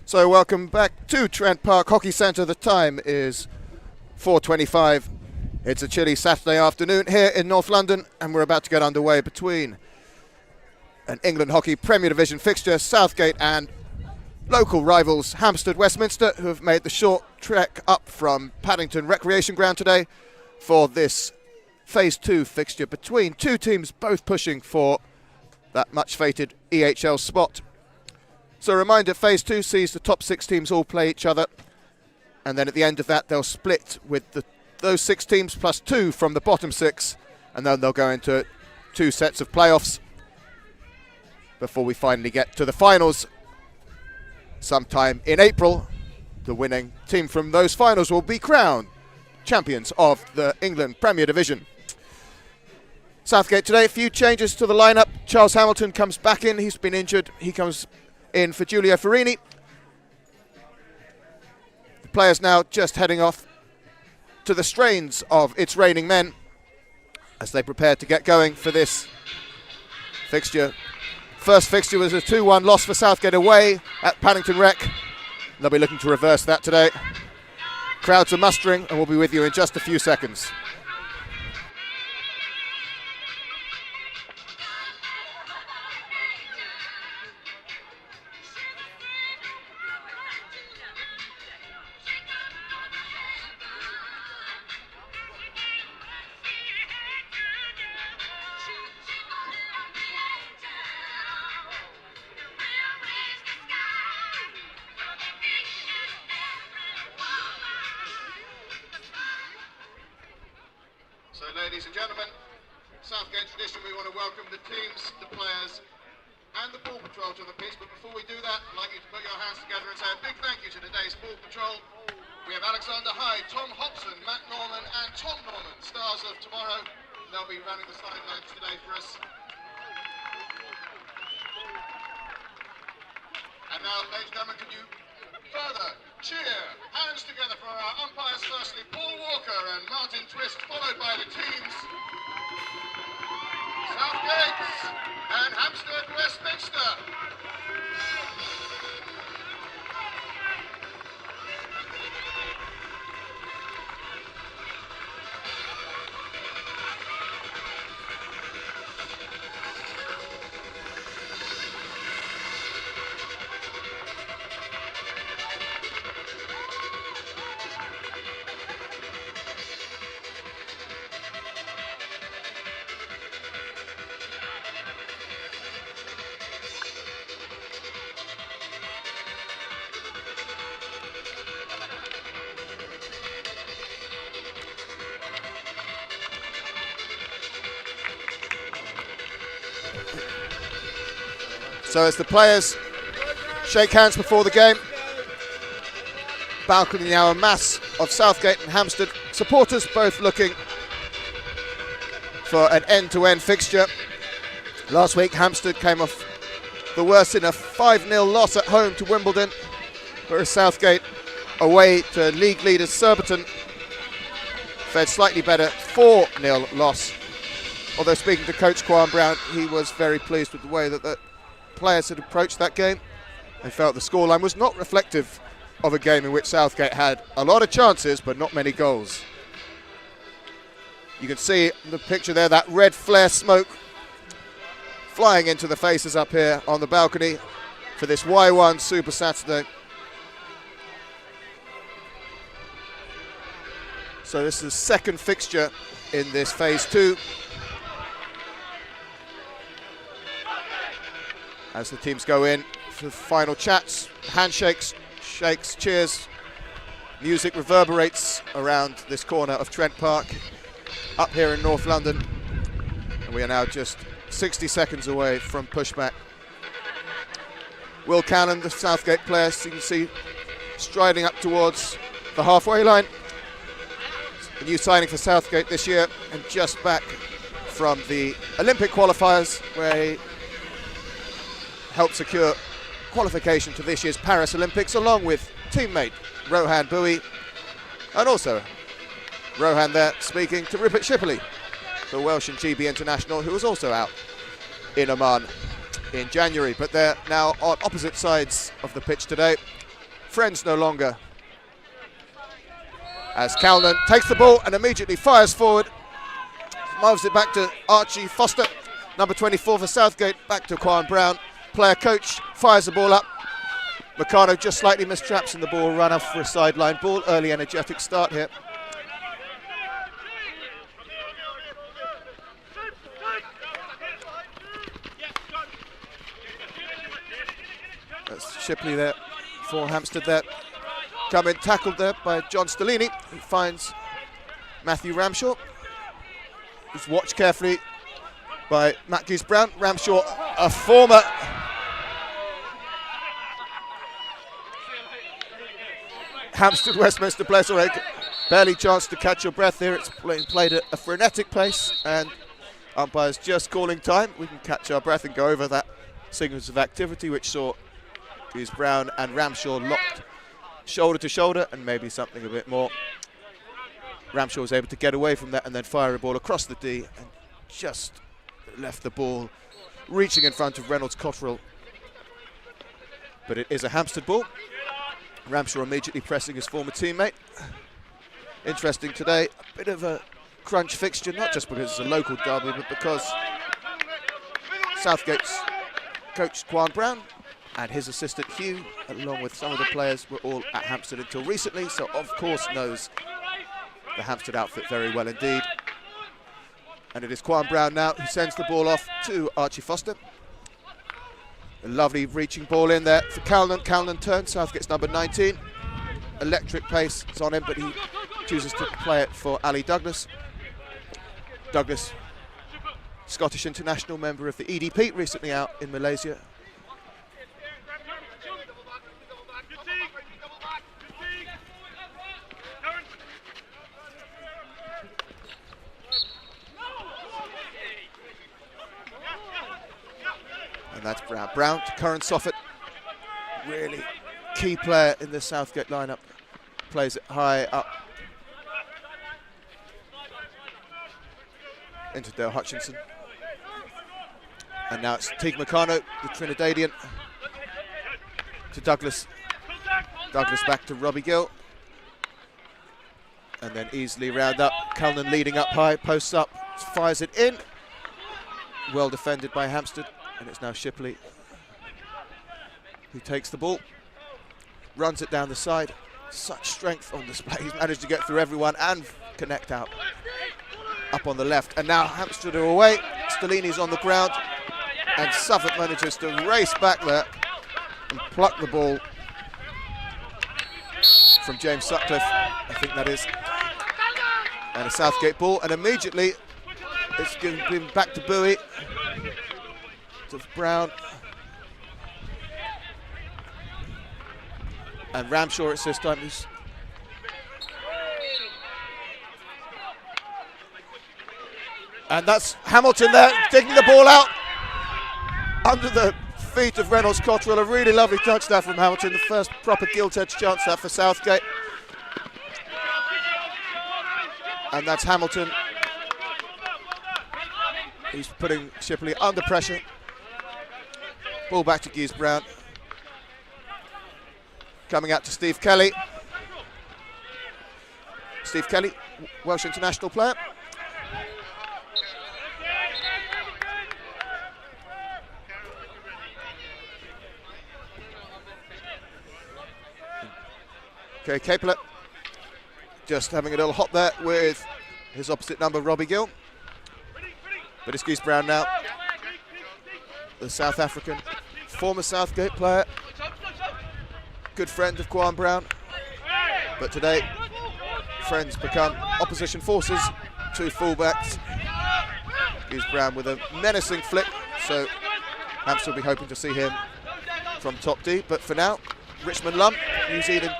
So welcome back to Trent Park Hockey Centre. The time is 4:25. It's a chilly Saturday afternoon here in North London, and we're about to get underway between an England Hockey Premier Division fixture, Southgate, and local rivals Hampstead, Westminster, who have made the short trek up from Paddington Recreation Ground today for this Phase 2 fixture between two teams both pushing for that much-fated EHL spot. So a reminder, Phase 2 sees the top 6 teams all play each other, and then at the end of that they'll split with those 6 teams plus 2 from the bottom 6, and then they'll go into 2 sets of playoffs before we finally get to the finals sometime in April. The winning team from those finals will be crowned champions of the England Premier Division. Southgate today, a few changes to the lineup. Charles Hamilton comes back in, he's been injured. He comes in for Giulio Farini. The players now just heading off to the strains of its reigning men as they prepare to get going for this fixture. First fixture was a 2-1 loss for Southgate away at Paddington Rec. They'll be looking to reverse that today. Crowds are mustering, and we'll be with you in just a few seconds. So ladies and gentlemen, Southgate tradition, we want to welcome the teams, the players and the ball patrol to the pitch. But before we do that, I'd like you to put your hands together and say a big thank you to today's ball patrol. We have Alexander Hyde, Tom Hobson, Matt Norman and Tom Norman, stars of tomorrow. They'll be running the sidelines today for us. And now, ladies and gentlemen, can you further cheer? Hands together for our umpires. Firstly, Paul Walker and Martin Twist, followed by the teams Southgate and Hampstead Westminster. So as the players shake hands before the game, balcony now a mass of Southgate and Hampstead supporters, both looking for an end-to-end fixture. Last week Hampstead came off the worst in a 5-0 loss at home to Wimbledon, whereas Southgate away to league leaders Surbiton fared slightly better, 4-0 loss. Although speaking to coach Quan Brown, he was very pleased with the way that the players had approached that game and felt the scoreline was not reflective of a game in which Southgate had a lot of chances but not many goals. You can see in the picture there that red flare smoke flying into the faces up here on the balcony for this Y1 Super Saturday. So this is the second fixture in this Phase 2. As the teams go in for the final chats, handshakes, shakes, cheers, music reverberates around this corner of Trent Park up here in North London. And we are now just 60 seconds away from pushback. Will Cannon, the Southgate player, as you can see, striding up towards the halfway line. A new signing for Southgate this year, and just back from the Olympic qualifiers where he helped secure qualification to this year's Paris Olympics, along with teammate Rohan Bowie, and also Rohan there speaking to Rupert Shipley, the Welsh and GB international, who was also out in Oman in January. But they're now on opposite sides of the pitch today. friends no longer. As Calnan takes the ball and immediately fires forward. Moves it back to Archie Foster, number 24 for Southgate, back to Quan Brown. Player coach fires the ball up. Meccano just slightly mistraps and the ball run off for a sideline ball. Early energetic start here. That's Shipley there for Hampstead there. Come in, tackled there by John Stellini, who finds Matthew Ramshaw, who's watched carefully by Matt Goose-Brown. Ramshaw, a former Hampstead Westminster player, sorry, barely chance to catch your breath here. It's played at a frenetic pace, and umpires just calling time. We can catch our breath and go over that sequence of activity, which saw Goose-Brown and Ramshaw locked shoulder to shoulder, and maybe something a bit more. Ramshaw was able to get away from that and then fire a ball across the D and just left the ball reaching in front of Reynolds Cotterill. But it is a Hampstead ball. Ramshaw immediately pressing his former teammate. Interesting today, a bit of a crunch fixture, not just because it's a local derby, but because Southgate's coach Quan Brown and his assistant Hugh, along with some of the players, were all at Hampstead until recently, so of course knows the Hampstead outfit very well indeed. And it is Quan Brown now who sends the ball off to Archie Foster. A lovely reaching ball in there for Calnan. Calnan turns, Southgate's number 19. Electric pace is on him, but he chooses to play it for Ali Douglas. Douglas, Scottish international, member of the EDP, recently out in Malaysia. And that's Brown. Brown to Curran Soffit. Really key player in the Southgate lineup. Plays it high up. Into Dale Hutchinson. And now it's Teague Meccano, the Trinidadian. To Douglas. Douglas back to Robbie Gill. And then easily round up. Calnan leading up high, posts up, fires it in. Well defended by Hampstead. And it's now Shipley who takes the ball, runs it down the side. Such strength on display. He's managed to get through everyone and connect out up on the left. And now Hampstead are away. Stellini's on the ground. And Suffolk manages to race back there and pluck the ball from James Sutcliffe, I think that is. And a Southgate ball. And immediately it's given back to Bowie. To Brown. And Ramshaw it's this time. And that's Hamilton there, taking the ball out under the feet of Reynolds Cotterill. A really lovely touch there from Hamilton, the first proper gilt-edged chance there for Southgate. And that's Hamilton. He's putting Shipley under pressure. Ball back to Goose-Brown. Coming out to Steve Kelly. Steve Kelly, Welsh international player. Okay, Capelet just having a little hop there with his opposite number, Robbie Gill. But it's Goose-Brown now. The South African, former Southgate player, good friend of Quan Brown, but today friends become opposition forces. Two fullbacks. Goose-Brown with a menacing flick, so Hampstead will be hoping to see him from top D. But for now, Richmond Lum, New Zealand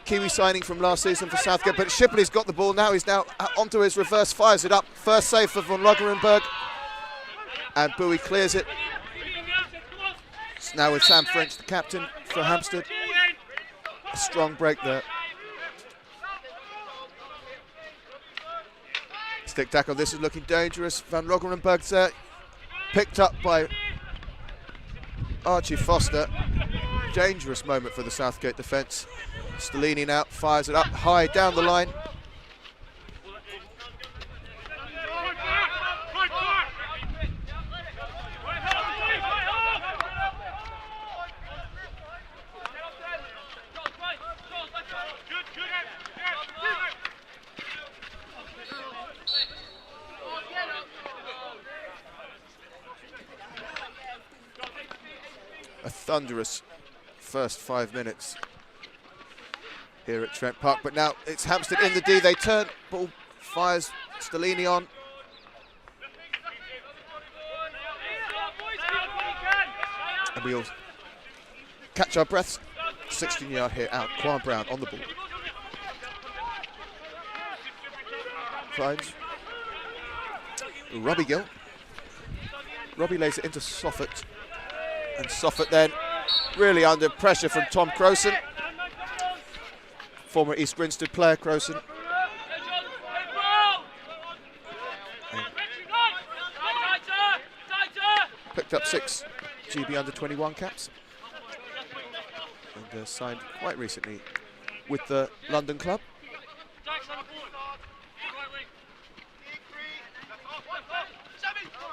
Kiwi signing from last season for Southgate. But Shipley's got the ball now. He's now onto his reverse, fires it up. First save for Von Logerenberg, and Bowie clears it. Now with Sam French, the captain for Hampstead. A strong break there. Stick tackle, this is looking dangerous. Van Logerenberg's there. Picked up by Archie Foster. dangerous moment for the Southgate defence. Stellini now fires it up high down the line. A thunderous first 5 minutes here at Trent Park, but now it's Hampstead in the D. They turn, ball fires Stellini on. And we all catch our breaths. 16-yard hit out. Quan Brown on the ball. Finds Robbie Gill. Robbie lays it into Soffert. And Soffert then really under pressure from Tom Crowson. Former East Grinstead player, Crowson. Picked up 6 GB under-21 caps. And signed quite recently with the London club.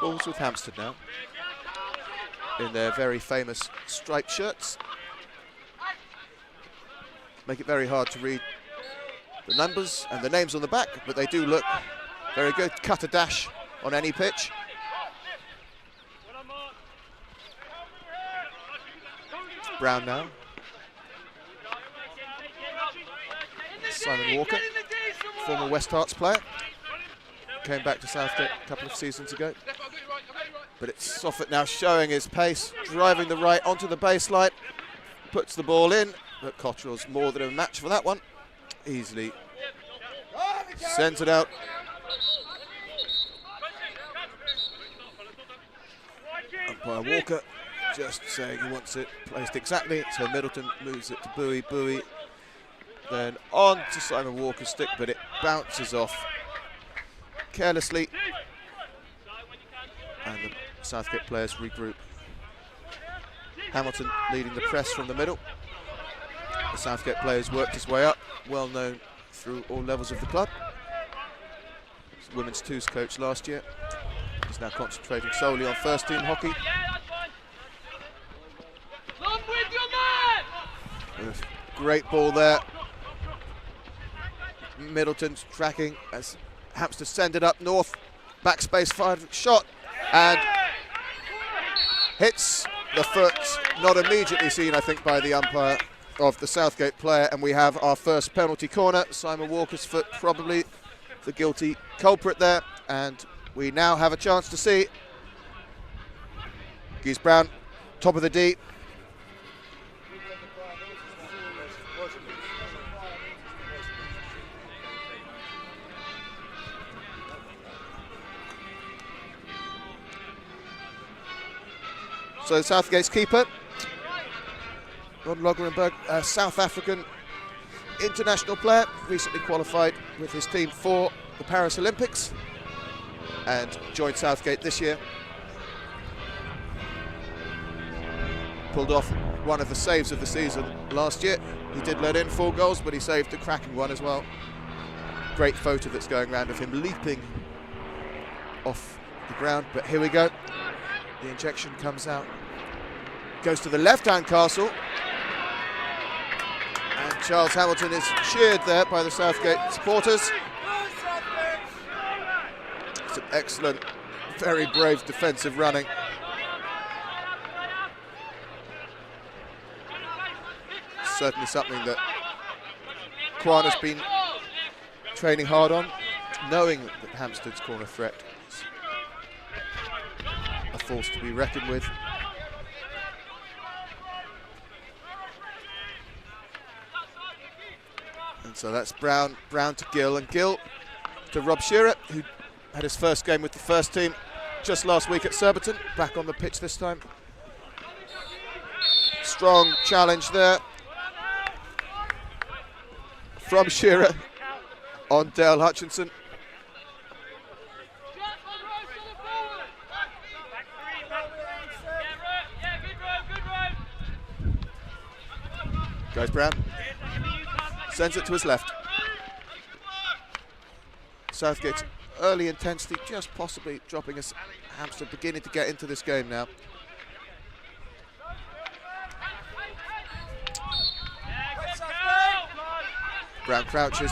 Balls with Hampstead now, in their very famous striped shirts. Make it very hard to read the numbers and the names on the back, but they do look very good. Cut a dash on any pitch. It's Brown now. Simon Walker, former West Hearts player. Came back to Southgate a couple of seasons ago. But it's Soffert now showing his pace, driving the right onto the baseline, puts the ball in, but Cottrell's more than a match for that one. Easily sends it out. Umpire Walker just saying he wants it placed exactly, so Middleton moves it to Bowie. Bowie then on to Simon Walker's stick, but it bounces off carelessly, and the Southgate players regroup. Hamilton leading the press from the middle. The Southgate players worked his way up, well known through all levels of the club. He's women's twos coach last year. He's now concentrating solely on first team hockey. Great ball there. Middleton's tracking as Hampstead send it up north. Backspace fired shot and hits the foot. Not immediately seen, I think, by the umpire of the Southgate player, and we have our first penalty corner. Simon Walker's foot probably the guilty culprit there, and we now have a chance to see Geese Brown, top of the D. So Southgate's keeper, Ron Logerenberg, a South African international player, recently qualified with his team for the Paris Olympics and joined Southgate this year. Pulled off one of the saves of the season last year. He did let in 4 goals, but he saved a cracking one as well. Great photo that's going around of him leaping off the ground, but here we go. The injection comes out, goes to the left-hand castle, and Charles Hamilton is cheered there by the Southgate supporters. It's an excellent, very brave defensive running. Certainly something that Quan has been training hard on, knowing that Hampstead's corner threat is a force to be reckoned with. And so that's Brown to Gill, and Gill to Rob Shearer, who had his first game with the first team just last week at Surbiton, back on the pitch this time. Strong challenge there from Shearer on Dale Hutchinson. Goes Brown. Sends it to his left. Southgate's early intensity just possibly dropping as Hampstead beginning to get into this game now. Brown crouches,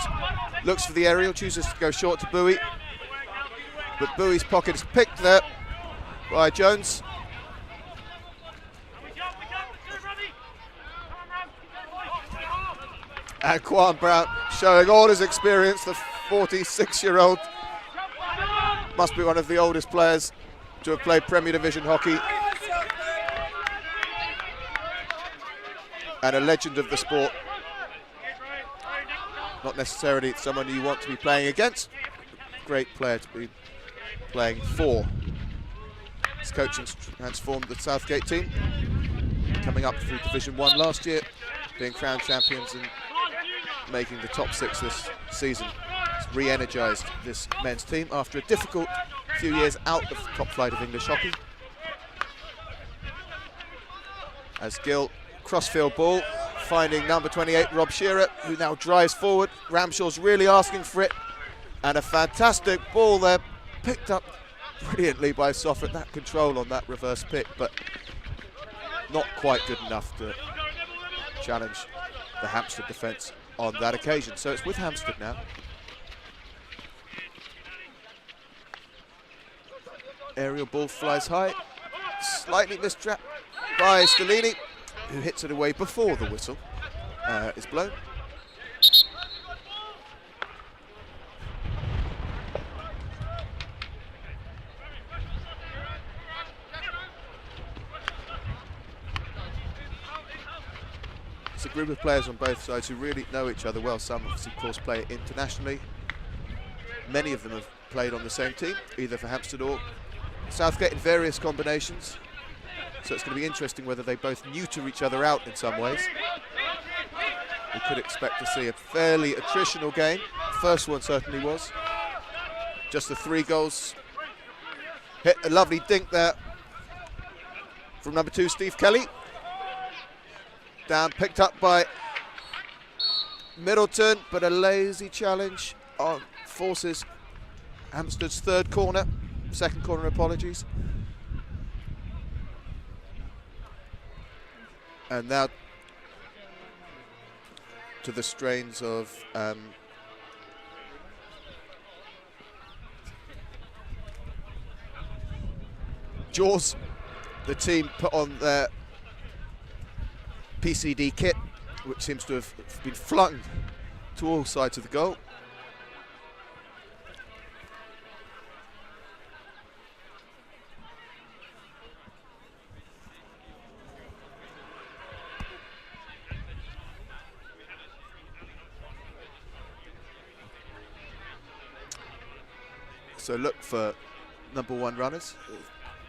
looks for the aerial, chooses to go short to Bowie. But Bowie's pocket is picked there by Jones. And Quan Brown showing all his experience, the 46-year-old. Must be one of the oldest players to have played Premier Division hockey. And a legend of the sport. Not necessarily someone you want to be playing against. Great player to be playing for. His coaching transformed the Southgate team, coming up through Division 1 last year, being crowned champions and making the top 6 this season. It's re-energised this men's team after a difficult few years out of the top flight of English hockey. As Gill, crossfield ball, finding number 28, Rob Shearer, who now drives forward. Ramshaw's really asking for it. And a fantastic ball there, picked up brilliantly by Soffit. That control on that reverse pick, but not quite good enough to challenge the Hampstead defence on that occasion. So it's with Hampstead now. Aerial ball flies high, slightly mistrapped by Stellini, who hits it away before the whistle is blown. It's a group of players on both sides who really know each other well. Some, of course, play internationally. Many of them have played on the same team, either for Hampstead or Southgate in various combinations. So it's going to be interesting whether they both neuter each other out in some ways. We could expect to see a fairly attritional game. First one certainly was. Just the 3 goals. Hit a lovely dink there from number 2, Steve Kelly. Down, picked up by Middleton, but a lazy challenge on forces Hampstead's second corner, apologies. And now to the strains of Jaws. The team put on their PCD kit, which seems to have been flung to all sides of the goal. So look for number 1 runners.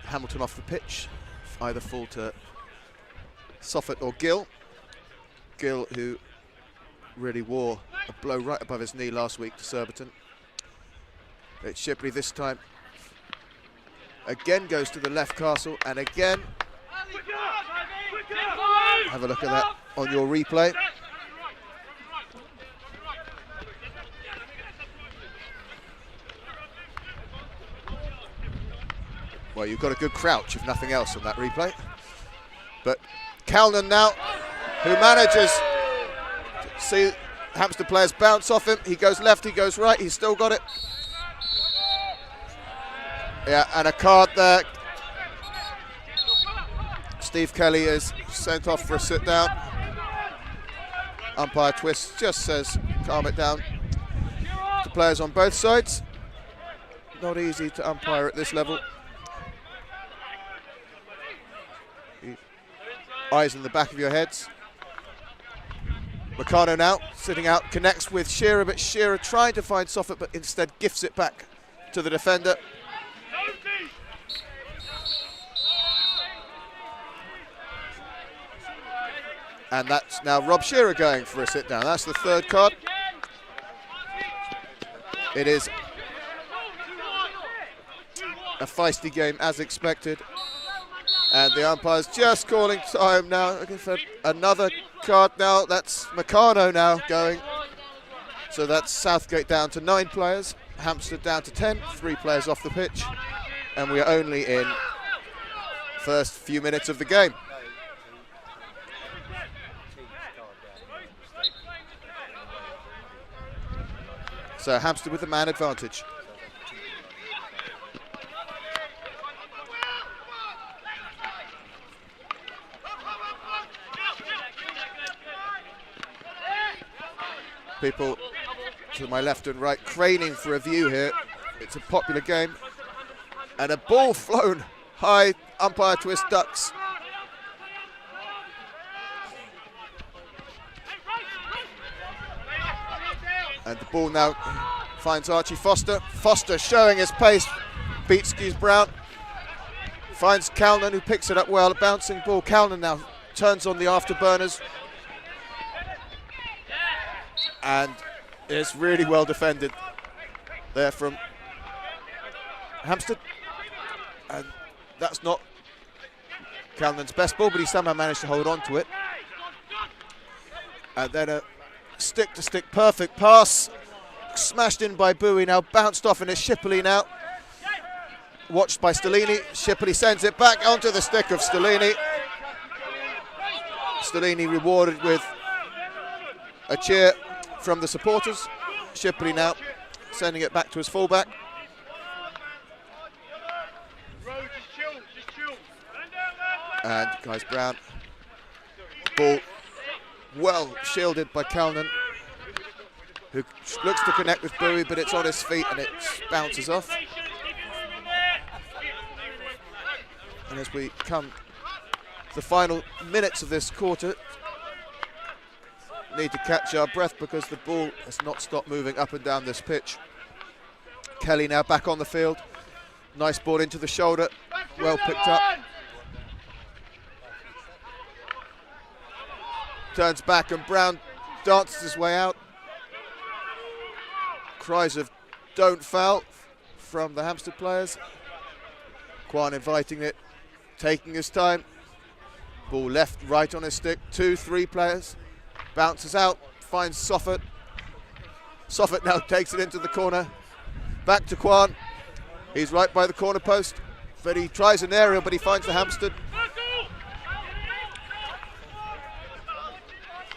Hamilton off the pitch, either fall to Soffit or Gill. Gill, who really wore a blow right above his knee last week to Surbiton. It's Shipley this time. Again goes to the left castle, and again, have a look at that on your replay. Well, you've got a good crouch, if nothing else, on that replay. But Calnan now, who manages to see Hampstead players bounce off him. He goes left, he goes right, he's still got it. Yeah, and a card there. Steve Kelly is sent off for a sit down. Umpire Twist just says, calm it down. The players on both sides. Not easy to umpire at this level. Eyes in the back of your heads. Meccano now, sitting out, connects with Shearer, but Shearer trying to find Soffit, but instead gifts it back to the defender. And that's now Rob Shearer going for a sit down. That's the 3rd card. It is a feisty game as expected. And the umpire's just calling time now, looking for another card now. That's Meccano now going. So that's Southgate down to 9 players, Hampstead down to 10, 3 players off the pitch, and we are only in first few minutes of the game. So Hampstead with the man advantage. People to my left and right craning for a view here. It's a popular game. And a ball flown high, umpire twist ducks. And the ball now finds Archie Foster. Foster showing his pace, beats Hughes Brown. Finds Calnan, who picks it up well. A bouncing ball. Calnan now turns on the afterburners. And it's really well defended there from Hampstead. And that's not Calnan's best ball, but he somehow managed to hold on to it. And then a stick-to-stick perfect pass. Smashed in by Bowie, now bounced off, and it's Shipley now. Watched by Stellini. Shipley sends it back onto the stick of Stellini. Stellini rewarded with a cheer from the supporters. Shipley now sending it back to his fullback. And Guys Brown. Ball well shielded by Calnan, who looks to connect with Bowie, but it's on his feet and it bounces off. And as we come to the final minutes of this quarter, need to catch our breath because the ball has not stopped moving up and down this pitch. Kelly now back on the field. Nice ball into the shoulder, well picked up. Turns back and Brown dances his way out. Cries of don't foul from the Hampstead players. Kwan inviting it, taking his time. Ball left, right on his stick. 2-3 players. Bounces out, finds Soffert. Soffert now takes it into the corner. Back to Kwan. He's right by the corner post, but he tries an aerial, but he finds the Hampstead.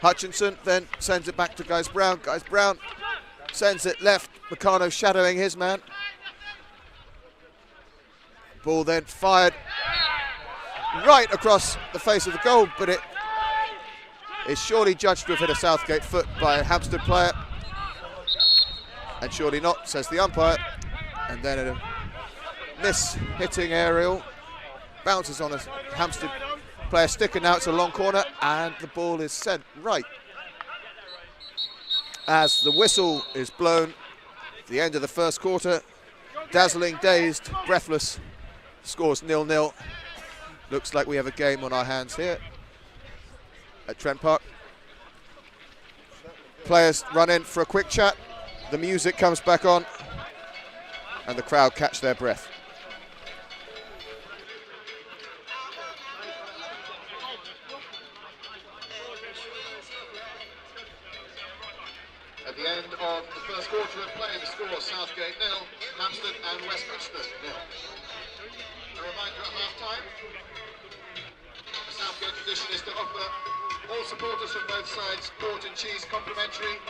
Hutchinson then sends it back to Guys Brown. Guys Brown sends it left. Meccano shadowing his man. Ball then fired right across the face of the goal, but it is surely judged to have hit a Southgate foot by a Hampstead player. And surely not, says the umpire. And then a miss-hitting aerial. Bounces on a Hampstead player stick, and now it's a long corner, and the ball is sent right. As the whistle is blown, the end of the first quarter, dazzling, dazed, breathless, scores 0-0. Looks like we have a game on our hands here at Trent Park. Players run in for a quick chat. The music comes back on, and the crowd catch their breath. At the end of the first quarter of play, the score Southgate 0, Hampstead and Westminster 0. A reminder at half-time, the Southgate tradition is to offer all supporters from both sides port and cheese complimentary.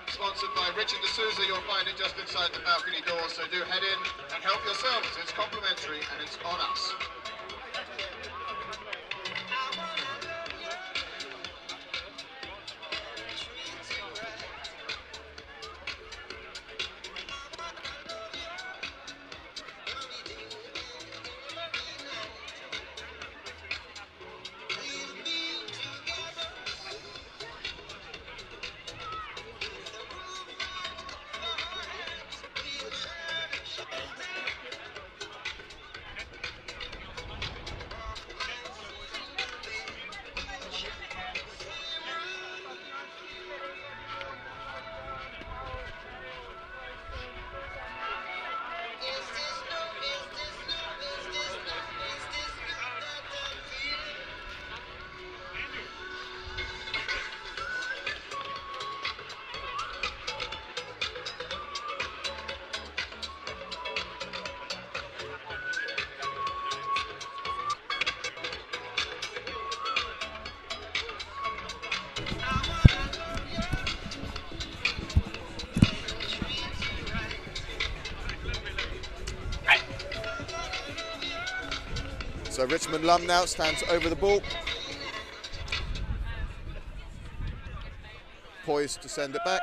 Sponsored by Richard D'Souza. You'll find it just inside the balcony door, so do head in and help yourselves. It's complimentary and it's on us. So Richmond Lum now stands over the ball. Poised to send it back.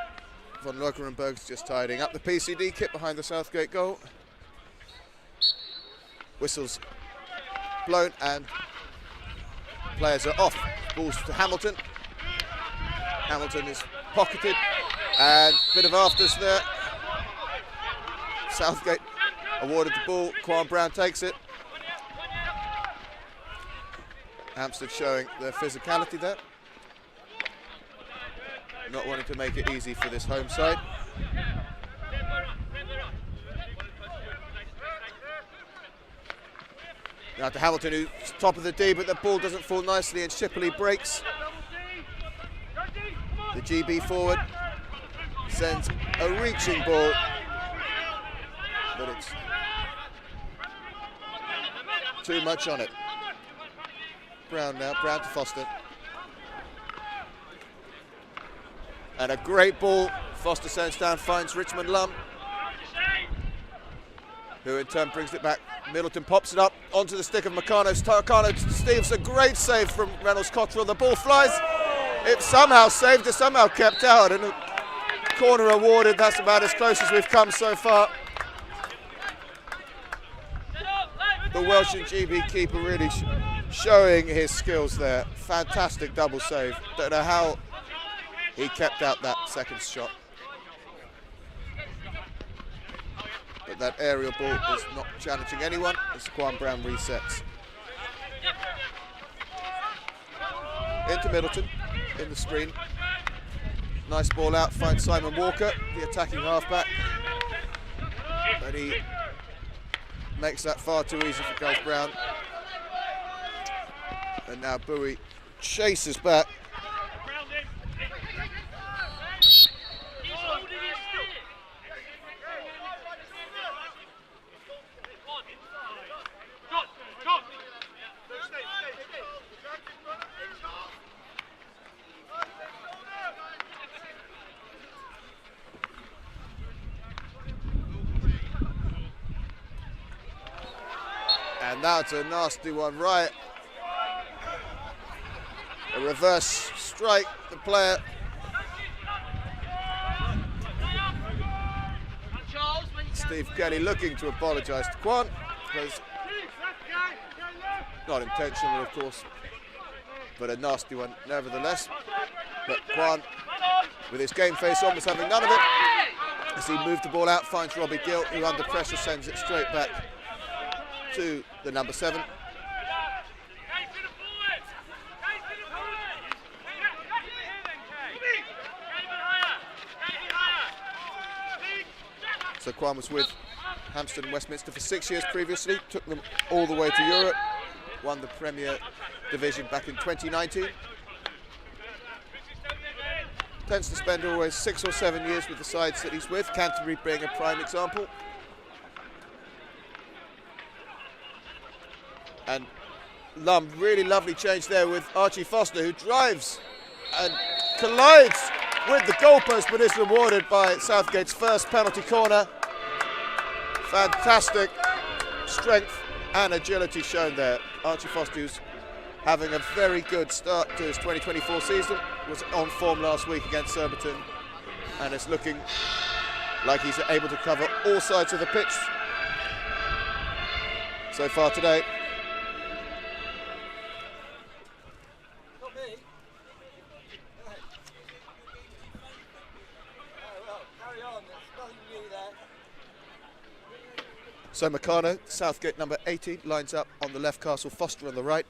Von Lokerenberg's just tidying up the PCD kit behind the Southgate goal. Whistles blown and players are off. Balls to Hamilton. Hamilton is pocketed and a bit of afters there. Southgate awarded the ball. Quan Brown takes it. Hampstead showing their physicality there. Not wanting to make it easy for this home side. Now to Hamilton, who's top of the D, but the ball doesn't fall nicely and Shipley breaks. The GB forward sends a reaching ball, but it's too much on it. Brown now, Brown to Foster. And a great ball, Foster sends down, finds Richmond Lum, who in turn brings it back. Middleton pops it up onto the stick of Meccano. Steves, a great save from Reynolds Cottrell. The ball flies. It's somehow saved, it's somehow kept out, and a corner awarded. That's about as close as we've come so far. The Welsh and GB keeper really showing his skills there. Fantastic double save. Don't know how he kept out that second shot. But that aerial ball is not challenging anyone as Quan Brown resets. Into Middleton, in the screen. Nice ball out, finds Simon Walker, the attacking halfback. And he makes that far too easy for Gus Brown. And now Bowie chases back. And that's a nasty one, right? A reverse strike, the player. Steve Kelly looking to apologise to Quan. Not intentional, of course, but a nasty one nevertheless. But Quan, with his game face on, was having none of it. As he moved the ball out, finds Robbie Gill, who under pressure sends it straight back to the number 7. So Quan was with Hampstead and Westminster for 6 years previously, took them all the way to Europe, won the Premier Division back in 2019. Tends to spend always 6 or 7 years with the sides that he's with, Canterbury being a prime example. And Lum, really lovely change there with Archie Foster, who drives and collides with the goalpost, but is rewarded by Southgate's first penalty corner. Fantastic strength and agility shown there. Archie Foster, who's having a very good start to his 2024 season, was on form last week against Surbiton, and it's looking like he's able to cover all sides of the pitch so far today. So Meccano, Southgate number 18, lines up on the left, Castle, Foster on the right.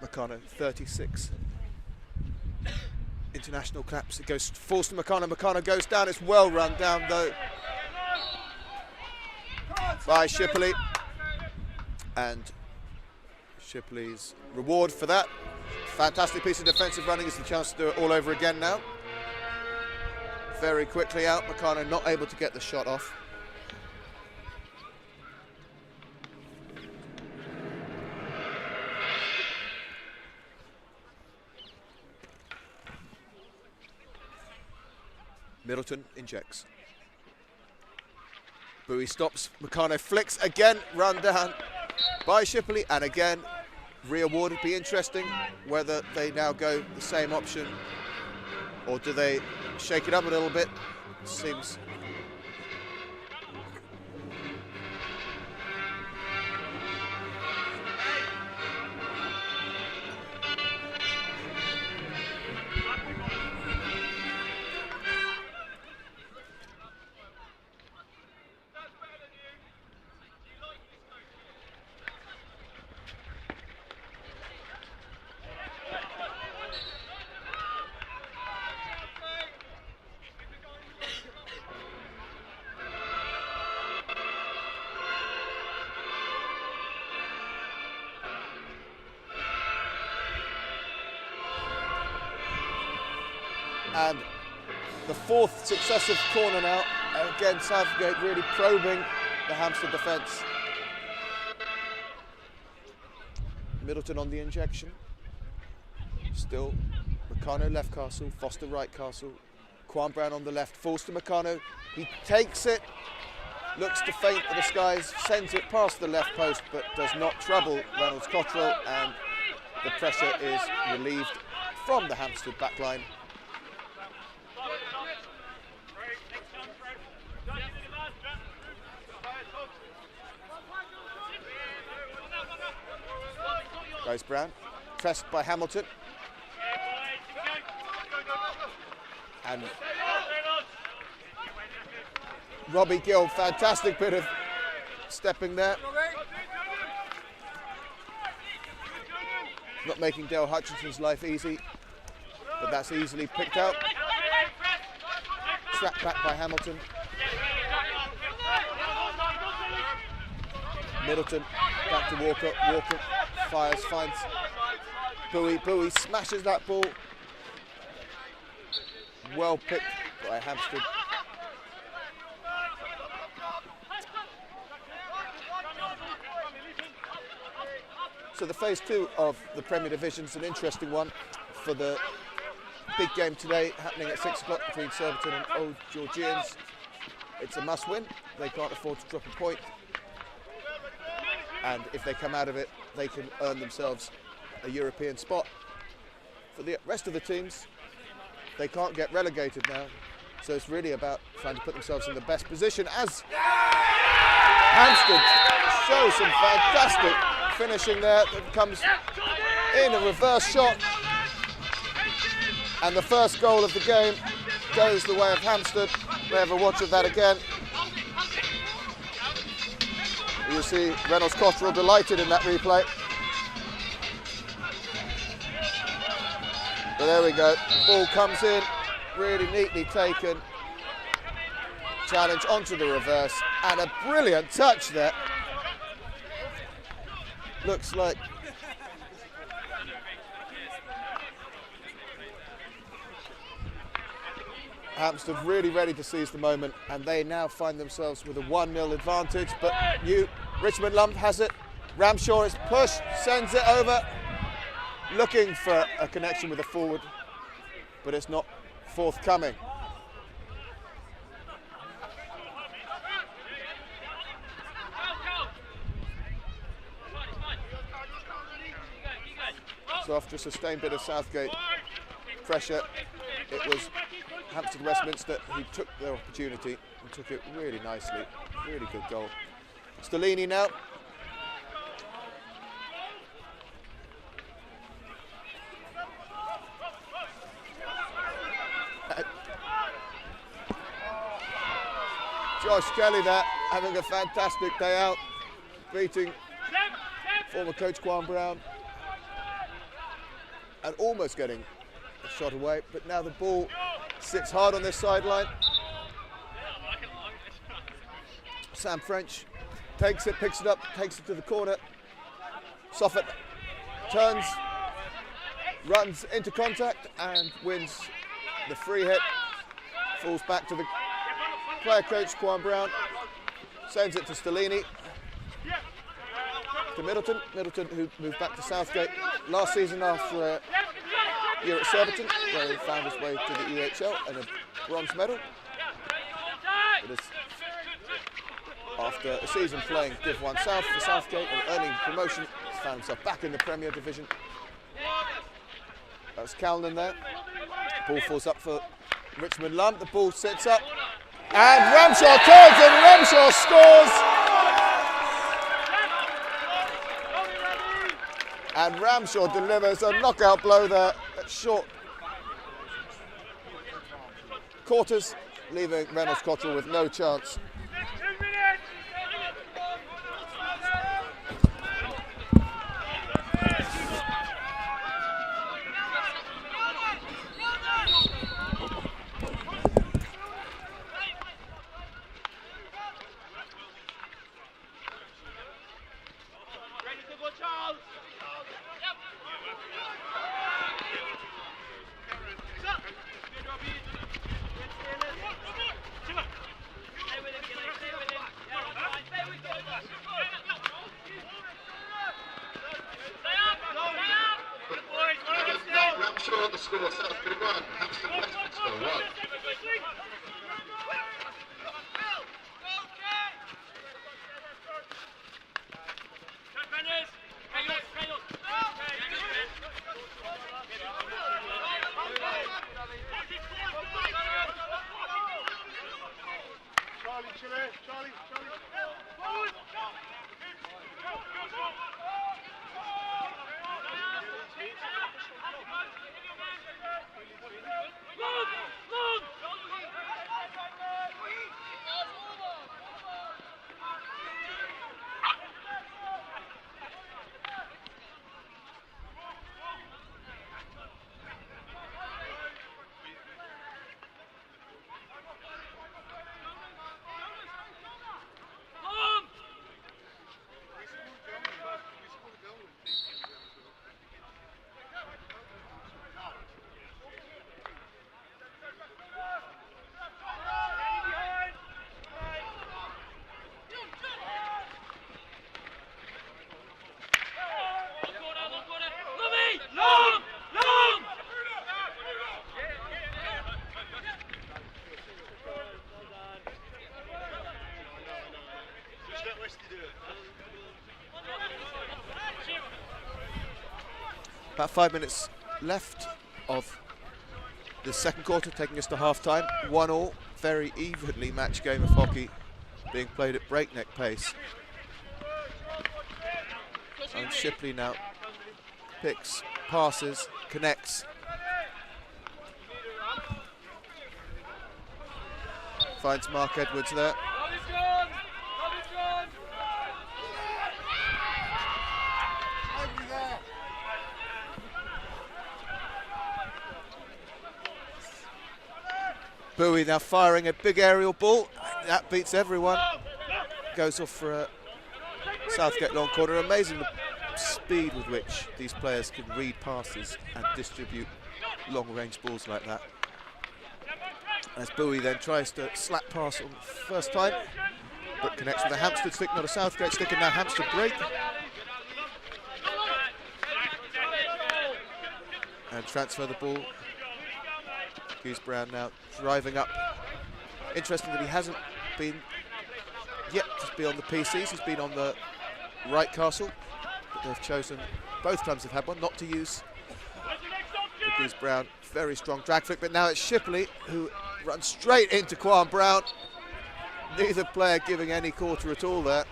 Meccano, 36. International claps, it goes, falls to Meccano, Meccano goes down, it's well run down though by Shipley. And Shipley's reward for that. Fantastic piece of defensive running, is the chance to do it all over again now. Very quickly out, Meccano not able to get the shot off. Middleton injects. Bowie stops, Meccano flicks again, run down by Shipley, and again, re-awarded. Be interesting whether they now go the same option or do they shake it up a little bit. Seems and the fourth successive corner now. Again, Southgate really probing the Hampstead defence. Middleton on the injection. Still Meccano left castle, Foster right castle. Quan Brown on the left, falls to Meccano. He takes it, looks to feint the skies, sends it past the left post, but does not trouble Reynolds Cottrell, and the pressure is relieved from the Hampstead backline. Goes Brown, pressed by Hamilton. And Robbie Gill, fantastic bit of stepping there. Not making Dale Hutchinson's life easy, but that's easily picked out. Trapped back by Hamilton. Middleton back to Walker. Walker fires, finds Bowie. Bowie smashes that ball. Well picked by Hampstead. So the phase two of the Premier Division is an interesting one for the big game today, happening at 6 o'clock between Surbiton and Old Georgians. It's a must-win. They can't afford to drop a point. And if they come out of it, they can earn themselves a European spot. For the rest of the teams, they can't get relegated now. So it's really about trying to put themselves in the best position, as Hampstead shows some fantastic finishing there. That comes in a reverse shot. And the first goal of the game goes the way of Hampstead. They have a watch of that again. You see Reynolds Cottrell delighted in that replay. But there we go. Ball comes in, really neatly taken. Challenge onto the reverse, and a brilliant touch there. Looks like Hampstead really ready to seize the moment, and they now find themselves with a 1-0 advantage. But Richmond Lump has it. Ramshaw is pushed, sends it over, looking for a connection with the forward, but it's not forthcoming. So after a sustained bit of Southgate pressure, it was Hampstead Westminster who took their opportunity and took it really nicely. Really good goal. Stellini now. Josh Kelly there, having a fantastic day out, beating former coach Quan Brown and almost getting a shot away, but now the ball sits hard on this sideline. Sam French takes it, picks it up, takes it to the corner. Soffit turns, runs into contact and wins the free hit. Falls back to the player coach Quan Brown, sends it to Stellini, to Middleton. Middleton, who moved back to Southgate last season after a year at Surbiton, where he found his way to the EHL and a bronze medal. It is after a season playing Div 1 South for Southgate and earning promotion, he's found himself back in the Premier Division. That's Calnan there. Ball falls up for Richmond Lumb. The ball sits up. And Ramshaw turns and Ramshaw scores. And Ramshaw delivers a knockout blow there at short quarters, leaving Reynolds Cottrell with no chance. Sure, the score Southgate 1, Hampstead Westminster 1. Charlie. About 5 minutes left of the second quarter, taking us to half-time. 1-1, very evenly matched game of hockey being played at breakneck pace. And Shipley now picks, passes, connects. Finds Mark Edwards there. Bowie now firing a big aerial ball. That beats everyone. Goes off for a Southgate long corner. Amazing the speed with which these players can read passes and distribute long range balls like that. As Bowie then tries to slap pass on the first time, but connects with a Hampstead stick, not a Southgate stick, and now Hampstead break. And transfer the ball. Hughes Brown now driving up. Interesting that he hasn't been yet to be on the PCs. He's been on the right castle, but they've chosen, both times they've had one, not to use Hughes Brown. Very strong drag flick, but now it's Shipley who runs straight into Quan Brown. Neither player giving any quarter at all there.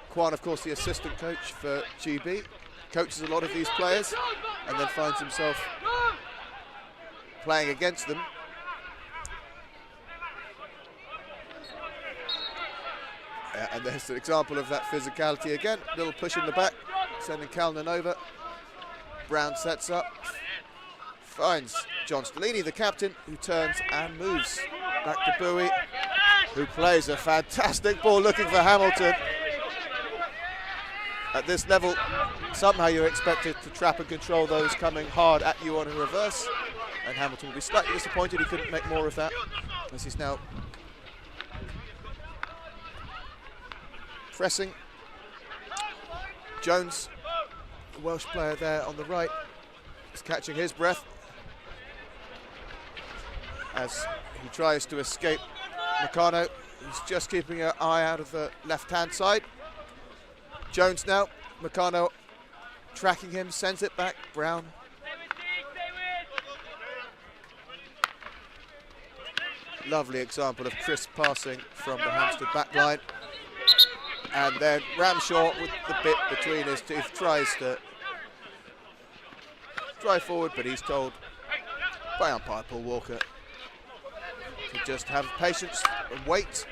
Quan, of course, the assistant coach for GB, coaches a lot of these players and then finds himself playing against them. And there's an example of that physicality again. Little push in the back, sending Calnan over. Brown sets up, finds John Stellini, the captain, who turns and moves back to Bowie, who plays a fantastic ball looking for Hamilton. At this level, somehow you're expected to trap and control those coming hard at you on a reverse. And Hamilton will be slightly disappointed he couldn't make more of that, as he's now pressing. Jones, the Welsh player there on the right, is catching his breath as He tries to escape Meccano. He's just keeping an eye out of the left-hand side. Jones now. Meccano tracking him, sends it back. Brown. Lovely example of crisp passing from the Hampstead back line. And then Ramshaw with the bit between his teeth tries to drive forward, but he's told by umpire Paul Walker to just have patience and wait.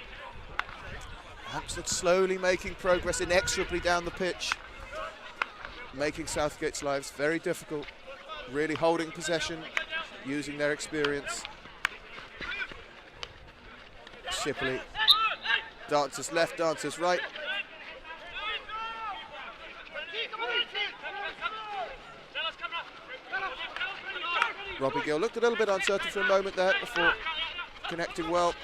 Hampstead slowly making progress inexorably down the pitch, making Southgate's lives very difficult, really holding possession, using their experience. Shipley dances left, dances right. Robbie Gill looked a little bit uncertain for a moment there before connecting well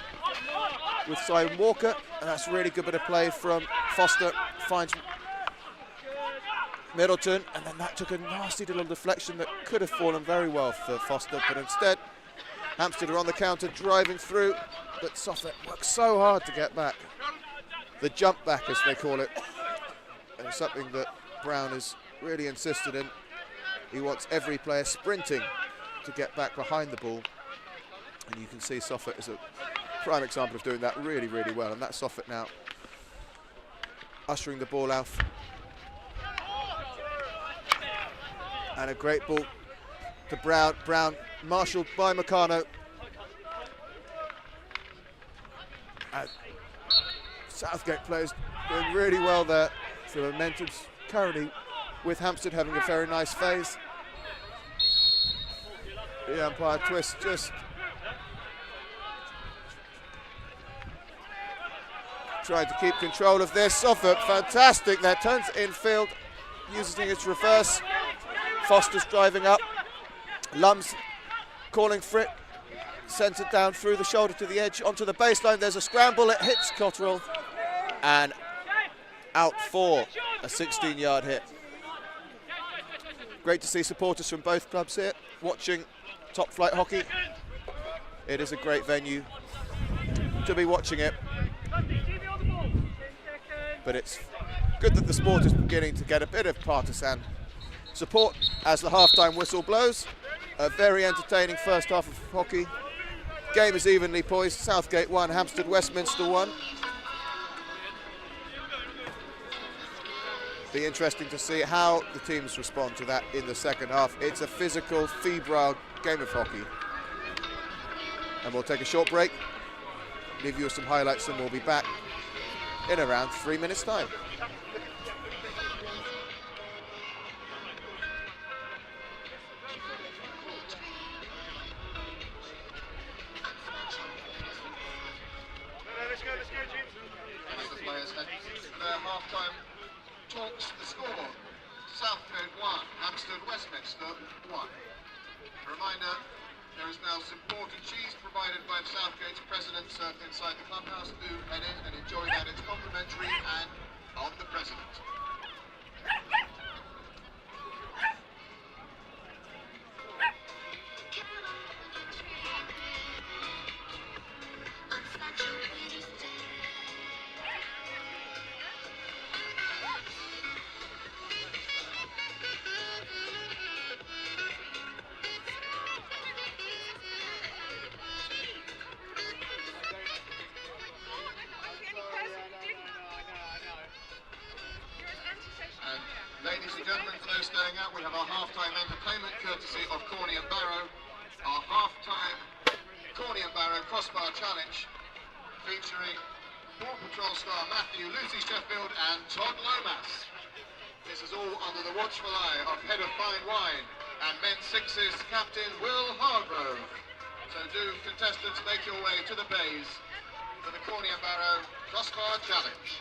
with Simon Walker, and that's a really good bit of play from Foster. Finds Middleton, and then that took a nasty little deflection that could have fallen very well for Foster, but instead Hampstead are on the counter, driving through, but Southgate works so hard to get back. The jump back, as they call it, and something that Brown has really insisted in. He wants every player sprinting to get back behind the ball, and you can see Southgate is a prime example of doing that really, really well, and that's Southgate now ushering the ball out. And a great ball to Brown. Brown marshalled by Meccano. And Southgate players doing really well there. So momentum's currently with Hampstead having a very nice phase. The umpire twist just trying to keep control of this. Southgate, fantastic there, turns infield, using its reverse. Foster's driving up. Lums calling for it. Sends it down through the shoulder to the edge onto the baseline. There's a scramble. It hits Cotterill. And out for a 16-yard hit. Great to see supporters from both clubs here watching top flight hockey. It is a great venue to be watching it. But it's good that the sport is beginning to get a bit of partisan support as the half-time whistle blows. A very entertaining first half of hockey. Game is evenly poised. Southgate 1, Hampstead Westminster 1. Be interesting to see how the teams respond to that in the second half. It's a physical, febrile game of hockey. And we'll take a short break, leave you with some highlights, and we'll be back in around 3 minutes' time. Half-time talks the score. Southgate 1, Hampstead Westminster 1. A reminder, there is now some pork and cheese provided by Southgate's president served inside the clubhouse. Do head in and enjoy that. It's complimentary and on the president. Ladies and gentlemen, for those staying out, we have our half-time entertainment courtesy of Corney and Barrow. Our half-time Corney and Barrow Crossbar Challenge featuring Paw Patrol star Matthew, Lucy Sheffield and Todd Lomas. This is all under the watchful eye of Head of Fine Wine and Men's Sixes Captain Will Hargrove. So do, contestants, make your way to the bays for the Corney and Barrow Crossbar Challenge.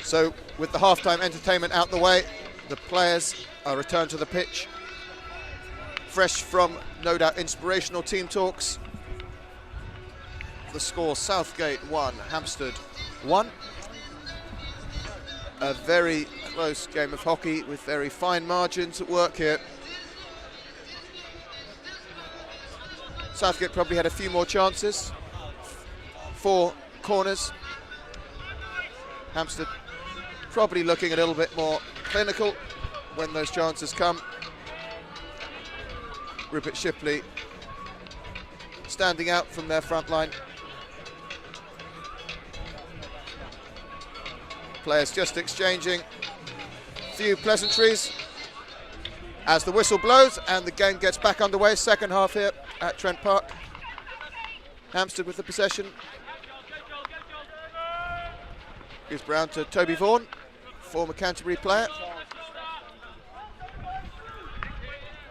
So with the half-time entertainment out the way, the players are returned to the pitch, fresh from, no doubt, inspirational team talks. The score: Southgate 1, Hampstead 1. A very close game of hockey with very fine margins at work here. Southgate probably had a few more chances. 4 corners. Hampstead probably looking a little bit more clinical when those chances come. Rupert Shipley standing out from their front line. Players just exchanging a few pleasantries as the whistle blows and the game gets back underway. Second half here at Trent Park. Hampstead with the possession. Gives Brown to Toby Vaughan, former Canterbury player.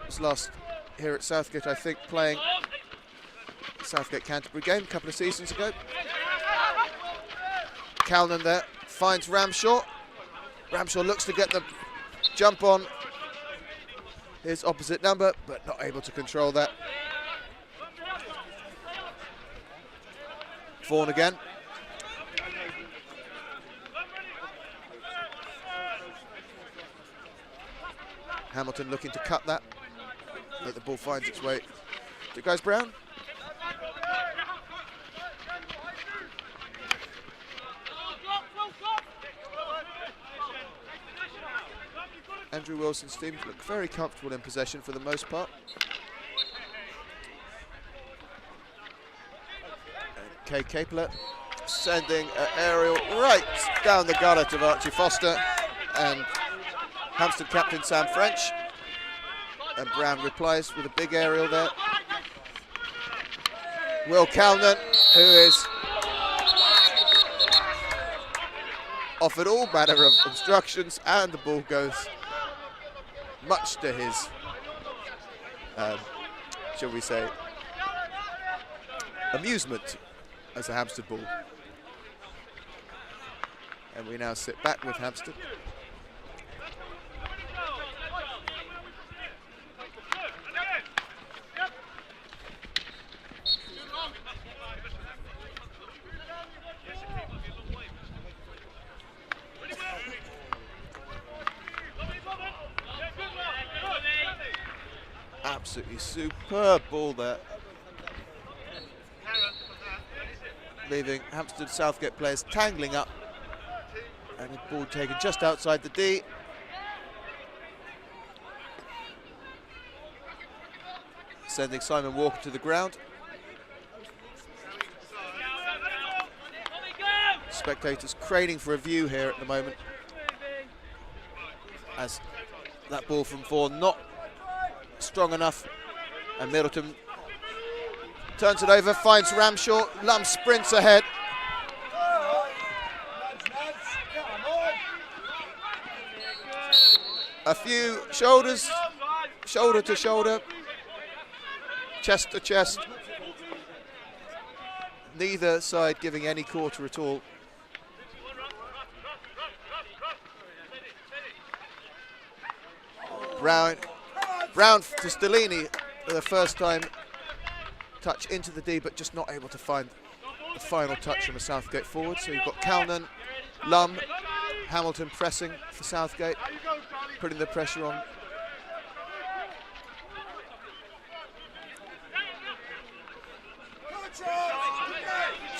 Was last here at Southgate, I think, playing the Southgate Canterbury game a couple of seasons ago. Calnan there finds Ramshaw. Ramshaw looks to get the jump on his opposite number, but not able to control that. Vaughan again. Hamilton looking to cut that, but the ball finds its way to goes Brown. Andrew Wilson's team look very comfortable in possession for the most part. And Kay Capler sending an aerial right down the gullet of Archie Foster and Hampstead captain Sam French. And Brown replies with a big aerial there. Will Calnan, who is offered all manner of obstructions, and the ball goes much to his, shall we say, amusement as a Hampstead ball. And we now sit back with Hampstead. Absolutely superb ball there. Leaving Hampstead Southgate players tangling up. And the ball taken just outside the D. Sending Simon Walker to the ground. Spectators craning for a view here at the moment, as that ball from Vaughan not strong enough, and Middleton turns it over, finds Ramshaw. Lum sprints ahead. A few shoulders, shoulder to shoulder, chest to chest. Neither side giving any quarter at all. Brown to Stellini for the first time touch into the D, but just not able to find the final touch from a Southgate forward. So you've got Calnan, Lum, Hamilton pressing for Southgate, putting the pressure on.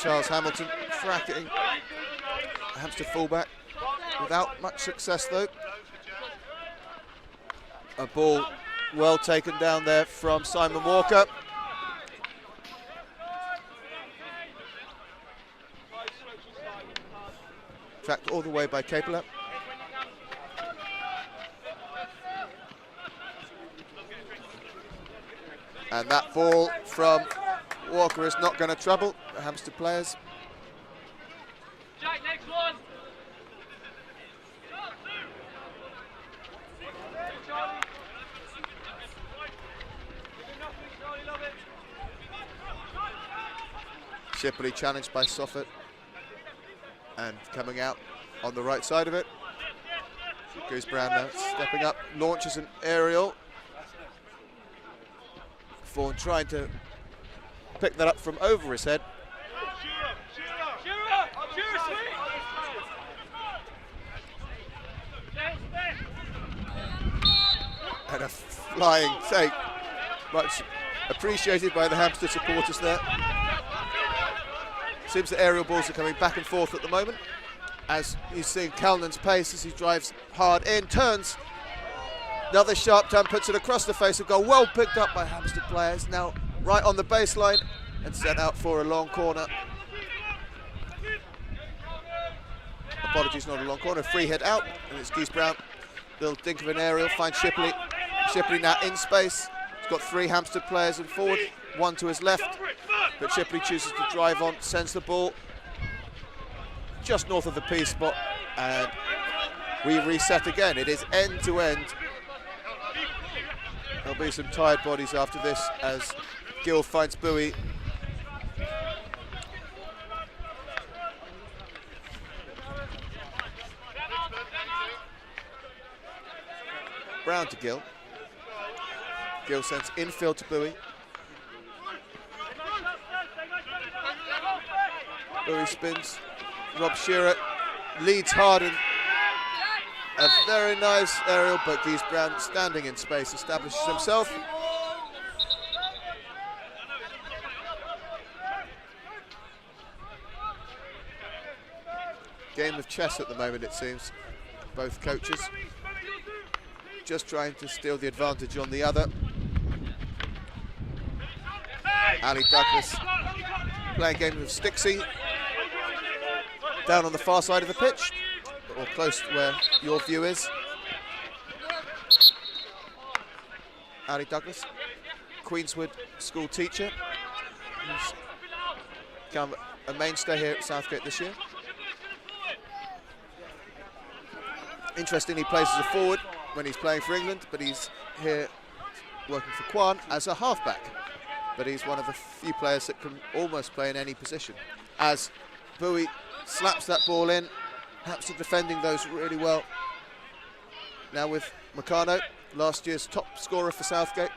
Charles Hamilton fracking Hampstead fullback without much success though. A ball well taken down there from Simon Walker. Tracked all the way by Capler. And that ball from Walker is not going to trouble the Hampstead players. Jack, next one. Shipley challenged by Soffit, and coming out on the right side of it. Goose Brown now stepping up, launches an aerial. Vaughan trying to pick that up from over his head. And a flying take, much appreciated by the Hampstead supporters there. Seems the aerial balls are coming back and forth at the moment, as you see Callan's pace as he drives hard in, turns. Another sharp turn, puts it across the face of goal. Well picked up by Hampstead players. Now right on the baseline and sent out for a long corner. Apologies, not a long corner. Free head out, and it's Geese Brown. Little dink of an aerial, finds Shipley. Shipley now in space. He's got 3 Hampstead players in forward, 1 to his left. But Shipley chooses to drive on, sends the ball just north of the P spot, and we reset again. It is end to end. There'll be some tired bodies after this as Gill finds Bowie. Brown to Gill. Gill sends infield to Bowie. Bowie spins. Rob Shearer leads hard and a very nice aerial, but Geese Brown standing in space establishes himself. Game of chess at the moment, it seems. Both coaches just trying to steal the advantage on the other. Ali Douglas playing a game of Stixie down on the far side of the pitch, or close to where your view is. Ali Douglas, Queenswood school teacher, who's become a mainstay here at Southgate this year. Interesting, he plays as a forward when he's playing for England, but he's here working for Kwan as a halfback. But he's one of the few players that can almost play in any position. As Bowie slaps that ball in, Hampstead defending those really well. Now with Meccano, last year's top scorer for Southgate.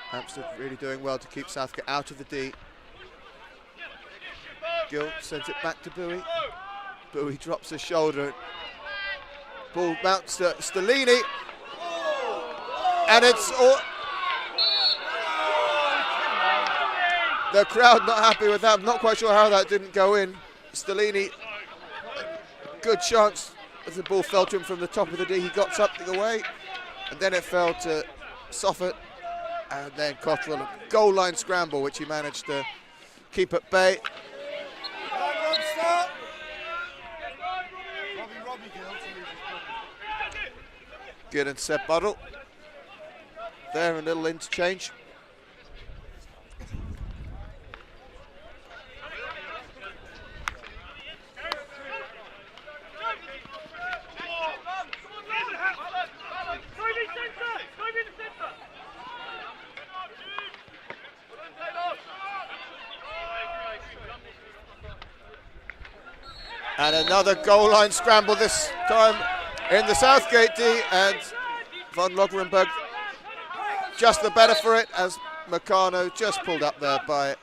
Hampstead really doing well to keep Southgate out of the D. Gill sends it back to Bowie. Bowie drops his shoulder. Ball bounces to Stellini. And it's all... The crowd not happy with that. I'm not quite sure how that didn't go in. Stellini, good chance as the ball fell to him from the top of the D. He got something away. And then it fell to Soffert. And then Cottrell, a goal line scramble, which he managed to keep at bay. Good, and Seb Buddle. There, a little interchange. And another goal line scramble, this time in the Southgate D, and Von Logerenberg just the better for it as Meccano just pulled up there by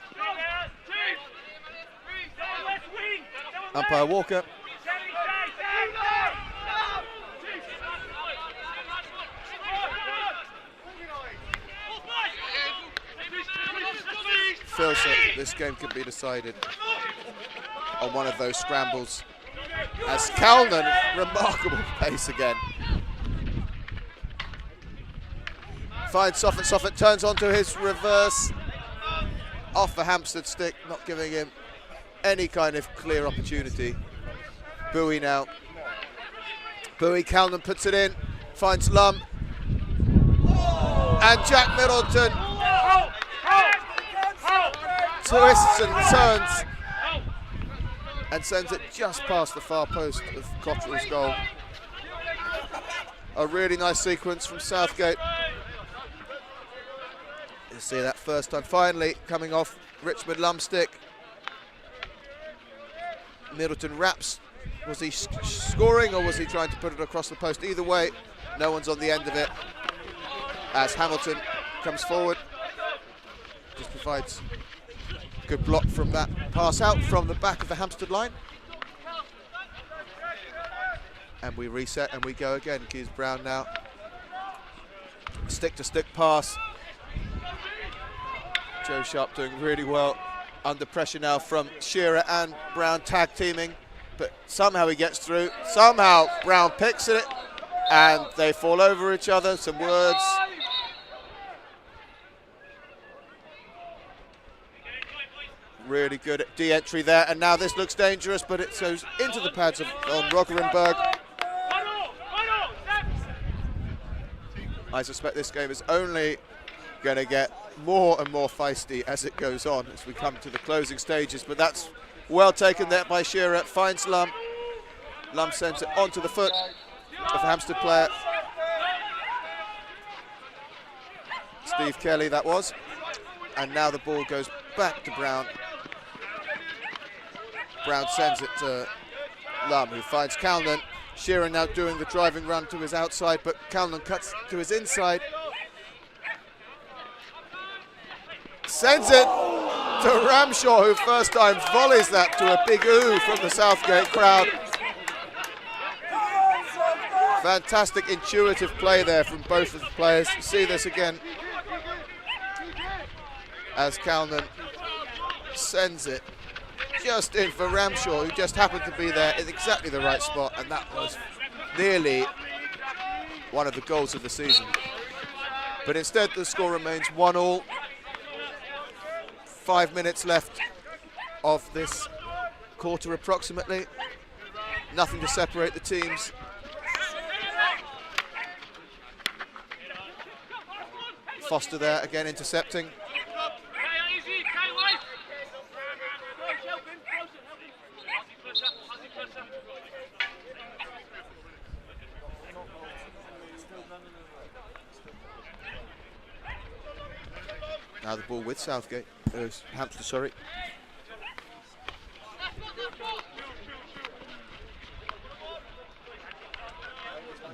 umpire Walker. Feels that this game could be decided on one of those scrambles, as Callan, remarkable pace again. Finds Soffert, Soffert turns onto his reverse, off the Hampstead stick, not giving him any kind of clear opportunity. Bowie now. Bowie, Callan puts it in, finds Lum, and Jack Middleton twists and turns and sends it just past the far post of Cottrell's goal. A really nice sequence from Southgate. You see that first time finally coming off Richmond Lumstick. Middleton wraps. Was he scoring or was he trying to put it across the post? Either way, no one's on the end of it as Hamilton comes forward. Just provides good block from that pass out from the back of the Hampstead line. And we reset and we go again. Keys Brown now. Stick-to-stick pass. Joe Sharp doing really well. Under pressure now from Shearer and Brown tag teaming. But somehow he gets through. Somehow Brown picks it. And they fall over each other. Some words. Really good de-entry there. And now this looks dangerous, but it goes into the pads of Roggerenberg. I suspect this game is only going to get more and more feisty as it goes on, as we come to the closing stages. But that's well taken there by Shearer. Finds Lum. Lum sends it onto the foot of the Hampstead player. Steve Kelly, that was. And now the ball goes back to Brown. Brown sends it to Lum, who finds Calnan. Shearer now doing the driving run to his outside, but Calnan cuts to his inside. Sends it to Ramshaw, who first time volleys that to a big ooh from the Southgate crowd. Fantastic intuitive play there from both of the players. See this again as Calnan sends it just in for Ramshaw, who just happened to be there in exactly the right spot, and that was nearly one of the goals of the season. But instead the score remains 1-1. 5 minutes left of this quarter approximately. Nothing to separate the teams. Foster there again intercepting. Now the ball with Southgate, Hampstead, sorry.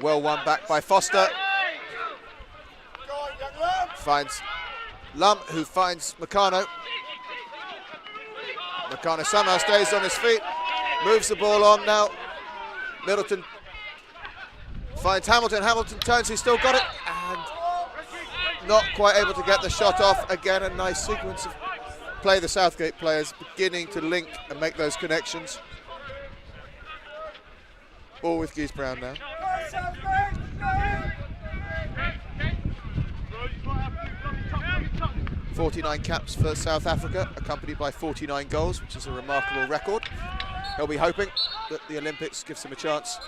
Well won back by Foster. Finds Lum, who finds Meccano. Meccano somehow stays on his feet, moves the ball on now. Middleton finds Hamilton. Hamilton turns, he's still got it, and not quite able to get the shot off. Again, a nice sequence of play. The Southgate players beginning to link and make those connections. Ball with Keys Brown now. 49 caps for South Africa, accompanied by 49 goals, which is a remarkable record. He'll be hoping that the Olympics gives him a chance.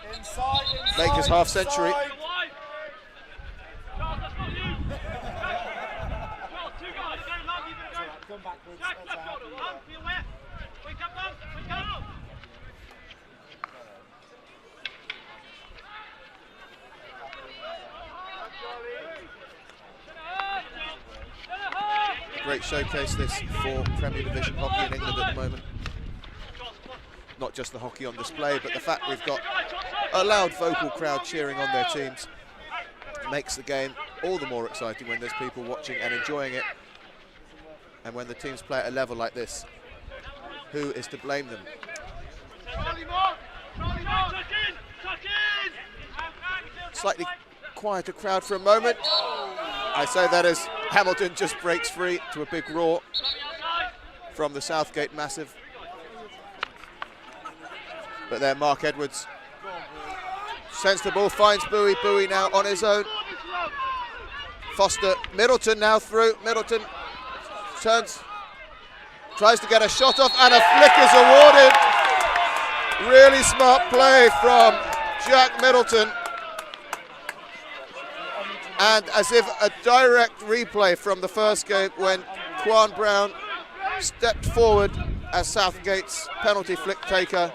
Make his half century. Great showcase this for Premier Division hockey in England at the moment. Not just the hockey on display, but the fact we've got a loud vocal crowd cheering on their teams makes the game all the more exciting when there's people watching and enjoying it. And when the teams play at a level like this, who is to blame them? Slightly quieter crowd for a moment. I say that as Hamilton just breaks free to a big roar from the Southgate massive. But there Mark Edwards sends the ball, finds Bowie. Bowie now on his own. Foster, Middleton now through. Middleton turns, tries to get a shot off, and a flick is awarded. Really smart play from Jack Middleton. And as if a direct replay from the first game when Quan Brown stepped forward as Southgate's penalty flick taker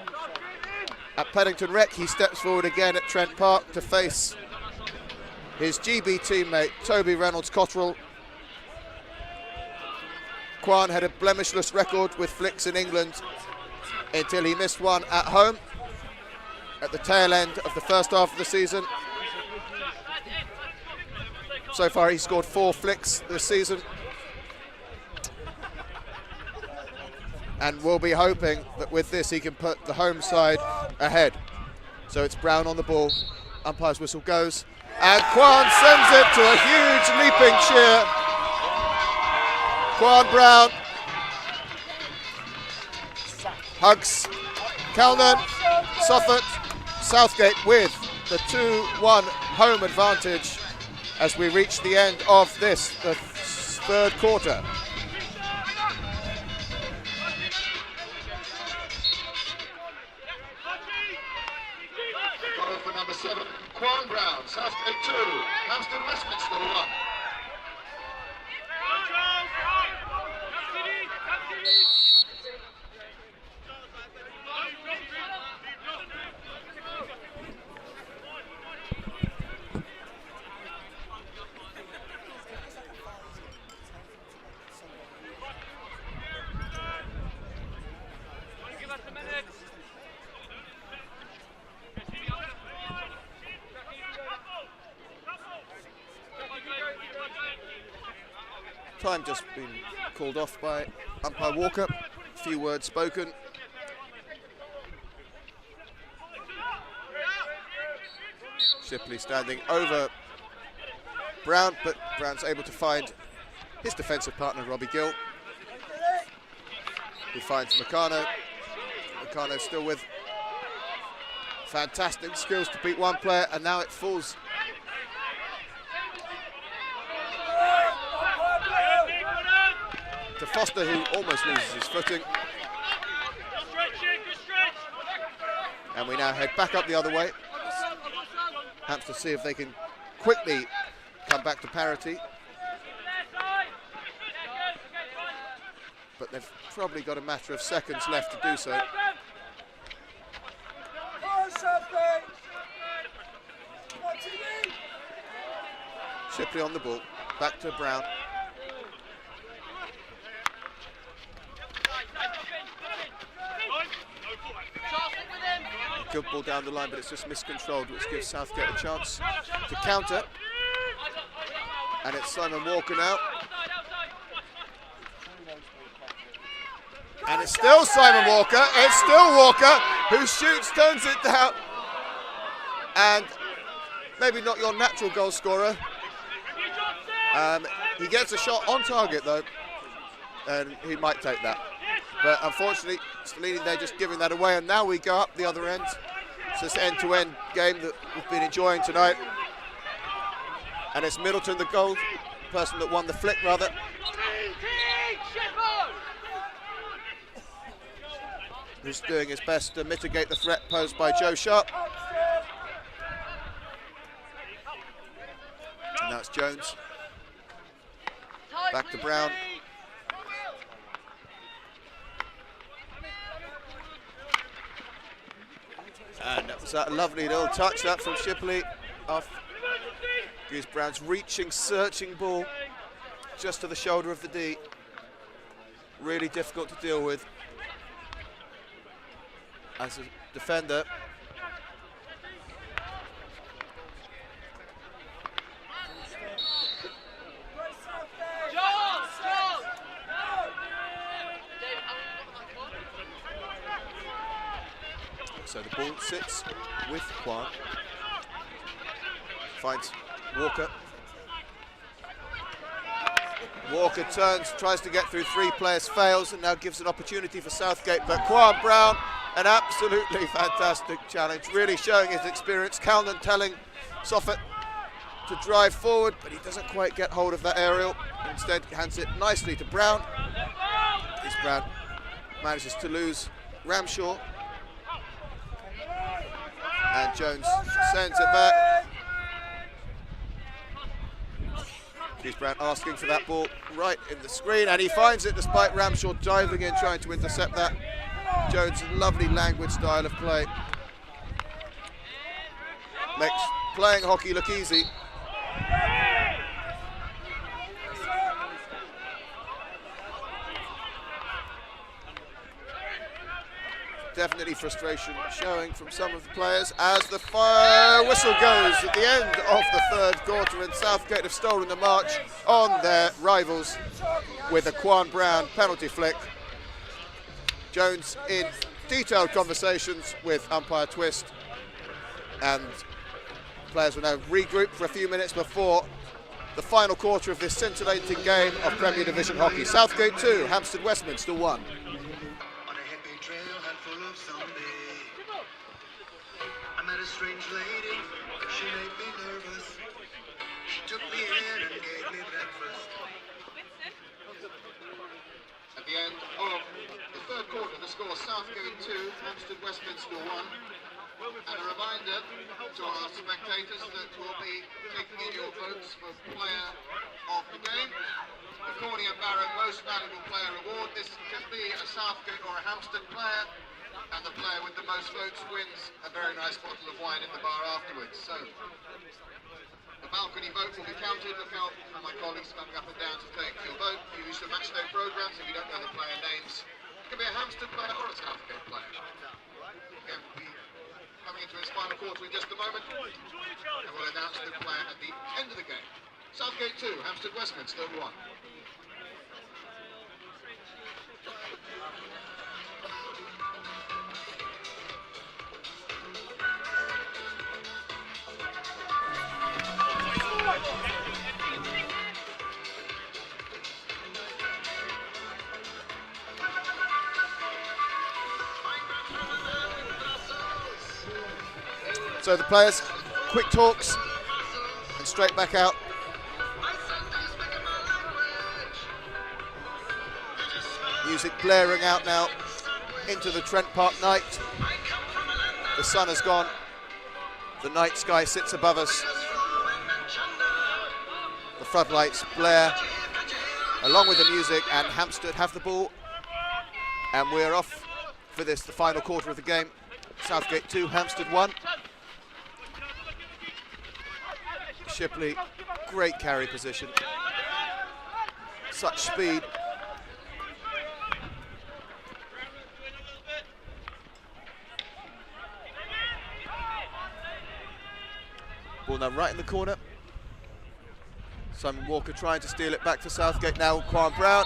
at Paddington Rec, he steps forward again at Trent Park to face his GB teammate Toby Reynolds-Cotterill. Kwan had a blemishless record with flicks in England until he missed one at home at the tail end of the first half of the season. So far he's scored 4 flicks this season. And we'll be hoping that with this he can put the home side ahead. So it's Brown on the ball, umpire's whistle goes, and Kwan sends it to a huge leaping cheer. Kwan Brown hugs Calnan, Southgate, Southgate with the 2-1 home advantage as we reach the end of this, the third quarter. Goal for number 7, Kwan Brown, Southgate 2, Hampstead, Westminster 1. Time just been called off by umpire Walker. A few words spoken. Shipley standing over Brown, but Brown's able to find his defensive partner, Robbie Gill. He finds Meccano. Meccano still with fantastic skills to beat one player, and now it falls to Foster, who almost loses his footing. And we now head back up the other way. Hampstead see if they can quickly come back to parity. But they've probably got a matter of seconds left to do so. Shipley on the ball, back to Brown. Good ball down the line, but it's just miscontrolled, which gives Southgate a chance to counter. And it's Simon Walker now. And it's still Simon Walker. It's still Walker who shoots, turns it down. And maybe not your natural goal scorer. He gets a shot on target though, and he might take that. But unfortunately, Stellini, they're just giving that away, and now we go up the other end. It's this end-to-end game that we've been enjoying tonight. And it's Middleton, the goal person that won the flick, rather. Who's doing his best to mitigate the threat posed by Joe Sharp. And now it's Jones. Back to Brown. And that was a lovely little touch that from Shipley off Goose Brown's reaching, searching ball just to the shoulder of the D. Really difficult to deal with as a defender. So the ball sits with Kwan. Finds Walker. Walker turns, tries to get through 3 players, fails, and now gives an opportunity for Southgate. But Kwan Brown, an absolutely fantastic challenge, really showing his experience. Calnan telling Soffit to drive forward, but he doesn't quite get hold of that aerial. Instead, he hands it nicely to Brown. As Brown manages to lose Ramshaw. And Jones sends it back. Keith Brown asking for that ball right in the screen, and he finds it despite Ramshaw diving in trying to intercept that. Jones' lovely languid style of play makes playing hockey look easy. definitely frustration showing from some of the players as the fire whistle goes at the end of the third quarter, and Southgate have stolen the march on their rivals with a Quan Brown penalty flick. Jones in detailed conversations with umpire Twist, and players will now regroup for a few minutes before the final quarter of this scintillating game of Premier Division hockey. Southgate 2, Hampstead Westminster 1. I met a strange lady, she made me nervous. She took me in and gave me breakfast. At the end of the third quarter, the score Southgate 2, Hampstead Westminster 1. And a reminder to our spectators that we'll be taking in your votes for player of the game. The Corney and Barrett Most Valuable Player Award. This can be a Southgate or a Hampstead player, and the player with the most votes wins a very nice bottle of wine in the bar afterwards. So the balcony vote will be counted. Look out for my colleagues coming up and down to take your vote. You use the matchday programs if you don't know the player names. It can be a Hampstead player or a Southgate player. Again, we'll be coming into its final quarter in just a moment, and we'll announce the player at the end of the game. Southgate 2, Hampstead Westminster 1. So the players, quick talks, and straight back out. Music blaring out now into the Trent Park night. The sun has gone. The night sky sits above us. The floodlights blare along with the music, and Hampstead have the ball. And we're off for this, the final quarter of the game. Southgate 2, Hampstead 1. Shipley, great carry position. Such speed. Ball now right in the corner. Simon Walker trying to steal it back for Southgate now. Quan Brown.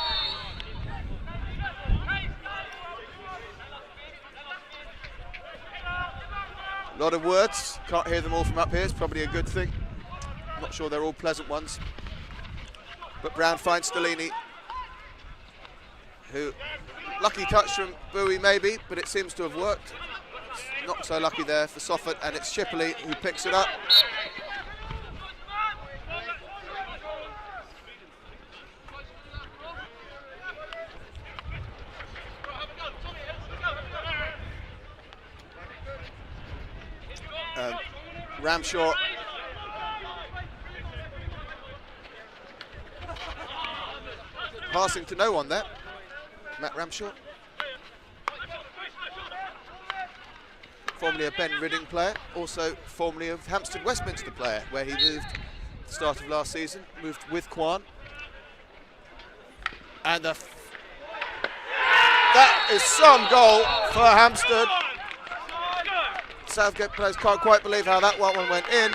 A lot of words, can't hear them all from up here, it's probably a good thing. I'm not sure they're all pleasant ones. But Brown finds Stellini, who, lucky touch from Bowie maybe, but it seems to have worked. Not so lucky there for Soffert, and it's Shipley who picks it up. Ramshaw passing to no one there. Matt Ramshaw, formerly a Ben Ridding player, also formerly a Hampstead Westminster player, where he moved at the start of last season, moved with Quan. And that is some goal for Hampstead. Southgate players can't quite believe how that one went in.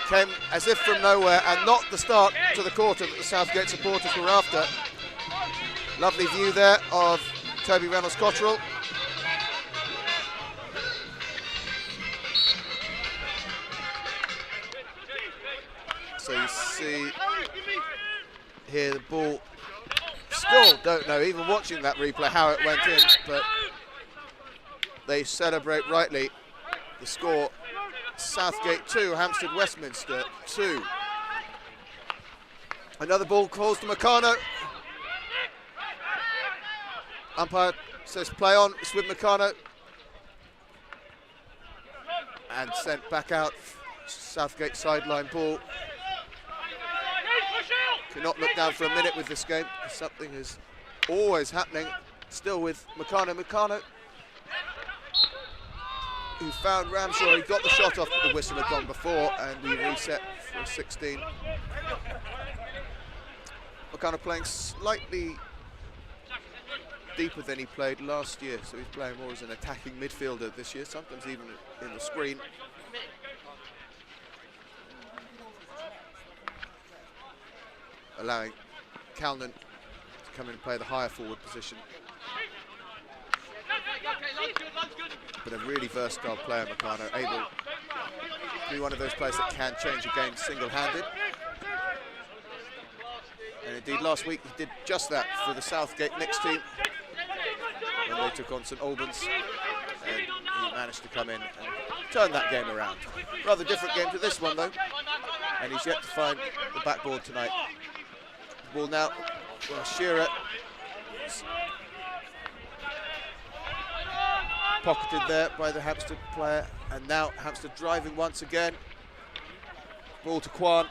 Came as if from nowhere, and not the start to the quarter that the Southgate supporters were after. Lovely view there of Toby Reynolds-Cotterill. So you see here the ball, still don't know, even watching that replay, how it went in, but they celebrate rightly the score. Southgate 2, Hampstead Westminster 2. Another ball calls to Meccano. Umpire says play on, it's with Meccano. And sent back out, Southgate sideline ball. Cannot look down for a minute with this game. Something is always happening, still with Meccano. Meccano, who found Ramshaw, he got the shot off, but the whistle had gone before, and we reset for a 16. Meccano playing slightly deeper than he played last year, so he's playing more as an attacking midfielder this year, sometimes even in the screen. Allowing Calnan to come in and play the higher forward position. But a really versatile player, Meccano, able to be one of those players that can change a game single-handed. And indeed, last week he did just that for the Southgate next team when they took on St Albans, and he managed to come in and turn that game around. Rather different game to this one, though, and he's yet to find the backboard tonight. The ball now, well, Shearer pocketed there by the Hampstead player, and now Hampstead driving once again. Ball to Quan.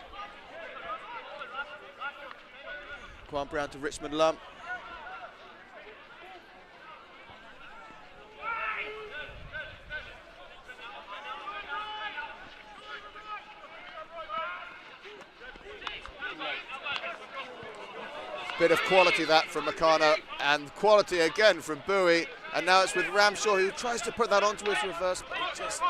Quan Brown to Richmond Lum. Bit of quality that from Meccano, and quality again from Bowie, and now it's with Ramshaw, who tries to put that onto his reverse, but it just...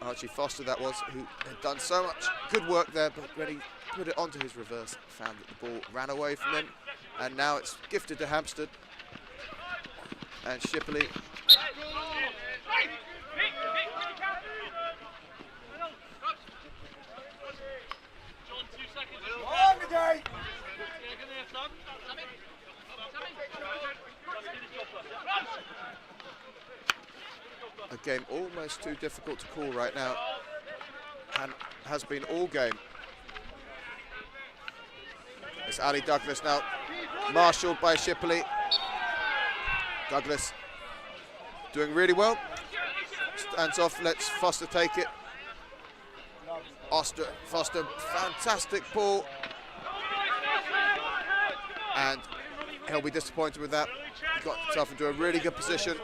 Archie Foster that was, who had done so much good work there, but when he put it onto his reverse, found that the ball ran away from him, and now it's gifted to Hampstead. And Shipley. A game almost too difficult to call right now, and has been all game. It's Ali Douglas now, marshalled by Shipley. Douglas doing really well. Stands off, lets Foster take it. Foster, fantastic ball. And he'll be disappointed with that. He got himself into a really good position.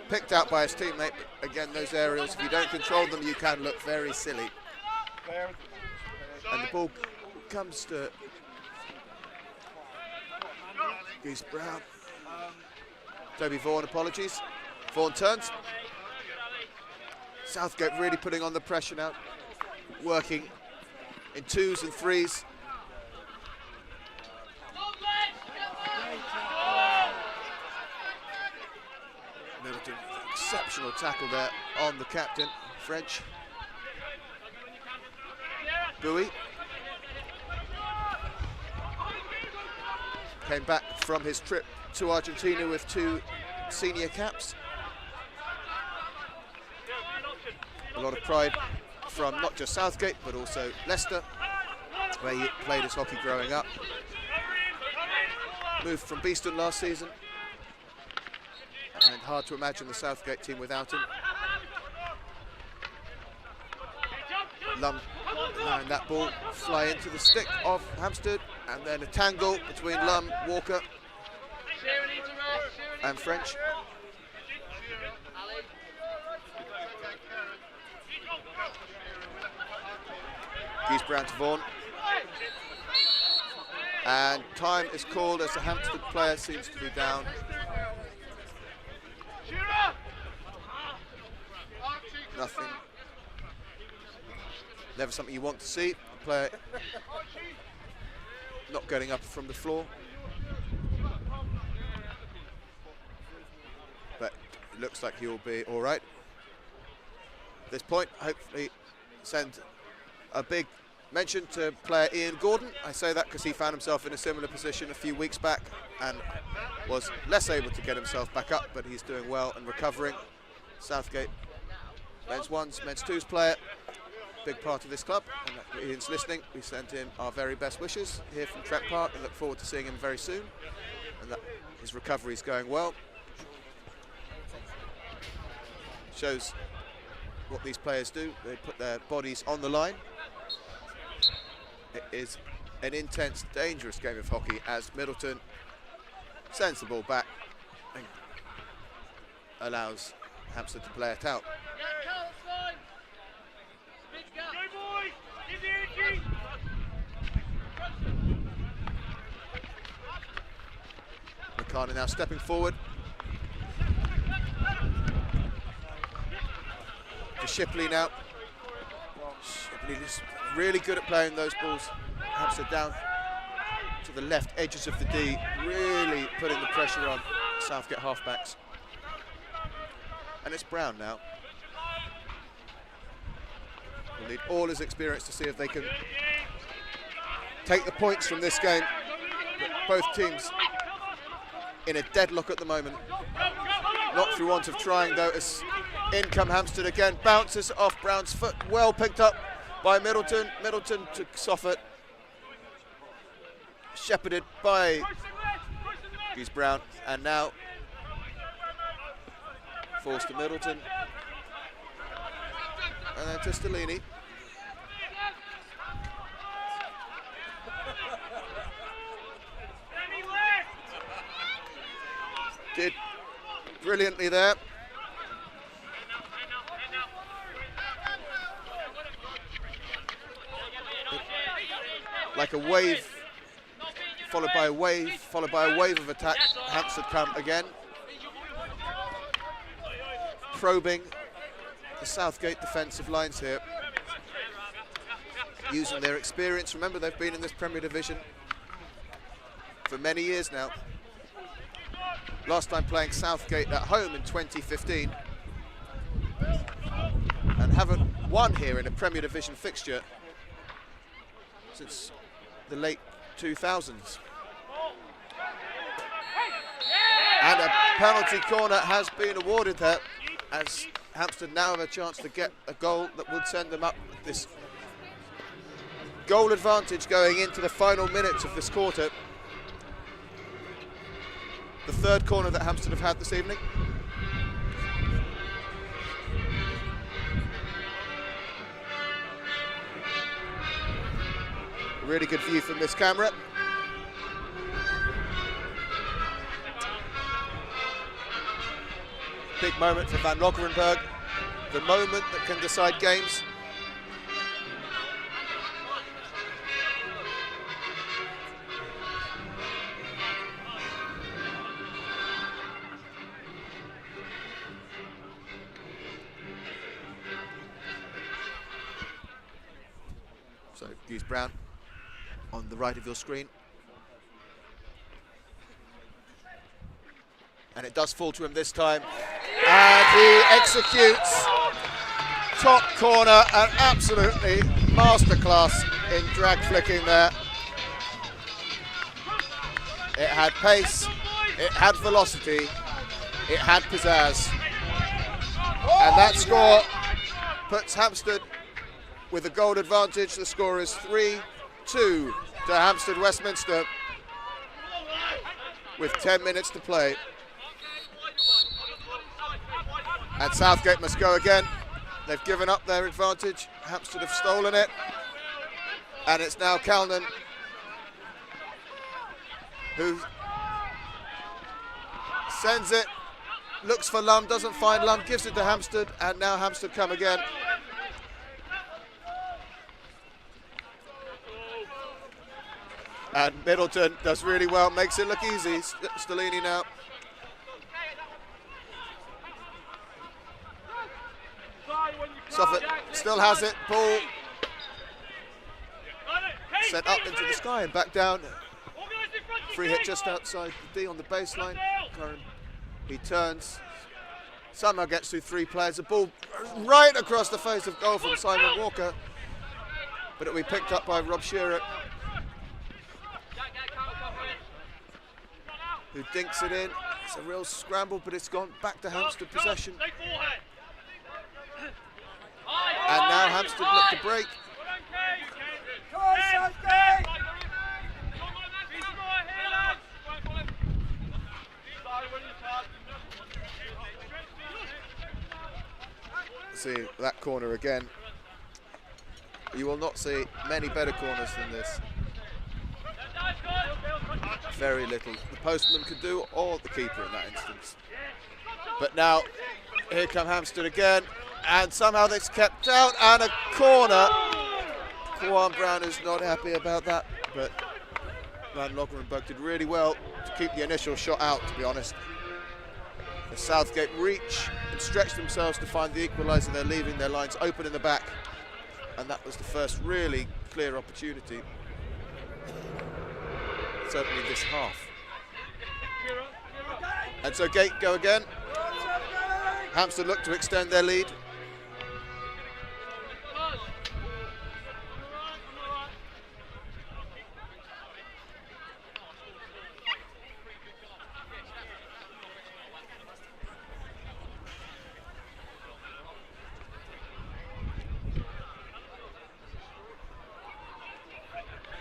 Picked out by his teammate, but again, those aerials, if you don't control them, you can look very silly. And the ball comes to Geese Brown. Toby Vaughan, apologies. Vaughan turns. Southgate really putting on the pressure now, working in 2s and 3s. Middleton, exceptional tackle there on the captain, French. Bowie came back from his trip to Argentina with 2 senior caps. A lot of pride from not just Southgate, but also Leicester, where he played his hockey growing up. Moved from Beeston last season, and hard to imagine the Southgate team without him. Lum allowing that ball fly into the stick of Hampstead, and then a tangle between Lum, Walker and French. Geese Brown to Vaughan. And time is called as the Hampstead player seems to be down. Nothing. Never something you want to see. The player not getting up from the floor. But it looks like he'll be all right. At this point, hopefully send a big mention to player Ian Gordon. I say that because he found himself in a similar position a few weeks back and was less able to get himself back up, but he's doing well and recovering. Southgate, men's 1s, men's 2s player, big part of this club, and Ian's listening. We send him our very best wishes here from Trent Park and look forward to seeing him very soon, and that his recovery is going well. Shows what these players do. They put their bodies on the line. It is an intense, dangerous game of hockey as Middleton sends the ball back and allows Hampstead to play it out. Kana now stepping forward. To Shipley now. Shipley is really good at playing those balls. Hampstead down to the left edges of the D, really putting the pressure on Southgate halfbacks. And it's Brown now. We'll need all his experience to see if they can take the points from this game. But both teams in a deadlock at the moment. Not through want of trying though, as in come Hampstead again. Bounces off Brown's foot, well picked up by Middleton. Middleton to Soffert. Shepherded by Hughes Brown, and now forced to Middleton. And then to Stellini. Did brilliantly there. Like a wave, followed by a wave, followed by a wave of attack. Hampstead come again. Probing the Southgate defensive lines here. Using their experience. Remember, they've been in this Premier Division for many years now. Last time playing Southgate at home in 2015. And haven't won here in a Premier Division fixture since the late 2000s. And a penalty corner has been awarded there, as Hampstead now have a chance to get a goal that would send them up with this goal advantage going into the final minutes of this quarter. The third corner that Hampstead have had this evening. Really good view from this camera. Big moment for Van Loggerenberg. The moment that can decide games. So, Hughes Brown on the right of your screen. And it does fall to him this time. And he executes top corner, and absolutely masterclass in drag flicking there. It had pace, it had velocity, it had pizzazz. And that score puts Hampstead with a goal advantage. The score is 3-2 to Hampstead Westminster with 10 minutes to play. And Southgate must go again. They've given up their advantage. Hampstead have stolen it. And it's now Calnan who sends it, looks for Lum, doesn't find Lum, gives it to Hampstead, and now Hampstead come again. And Middleton does really well, makes it look easy. Stellini now. Soffert still has it, ball sent up into the sky and back down. Free hit just outside the D on the baseline. He turns, somehow gets through three players. The ball right across the face of goal from Simon Walker, but it'll be picked up by Rob Shearer, who dinks it in. It's a real scramble, but it's gone back to Hampstead possession. And now Hampstead look to break. See that corner again. You will not see many better corners than this. Very little the postman could do, or the keeper in that instance. But now, here come Hampstead again, and somehow it's kept out, and a corner. Kwan Brown is not happy about that, but Van Loggerenberg did really well to keep the initial shot out, to be honest. The Southgate reach and stretch themselves to find the equaliser. They're leaving their lines open in the back, and that was the first really clear opportunity, certainly this half. And so Gate go again. Hampstead look to extend their lead.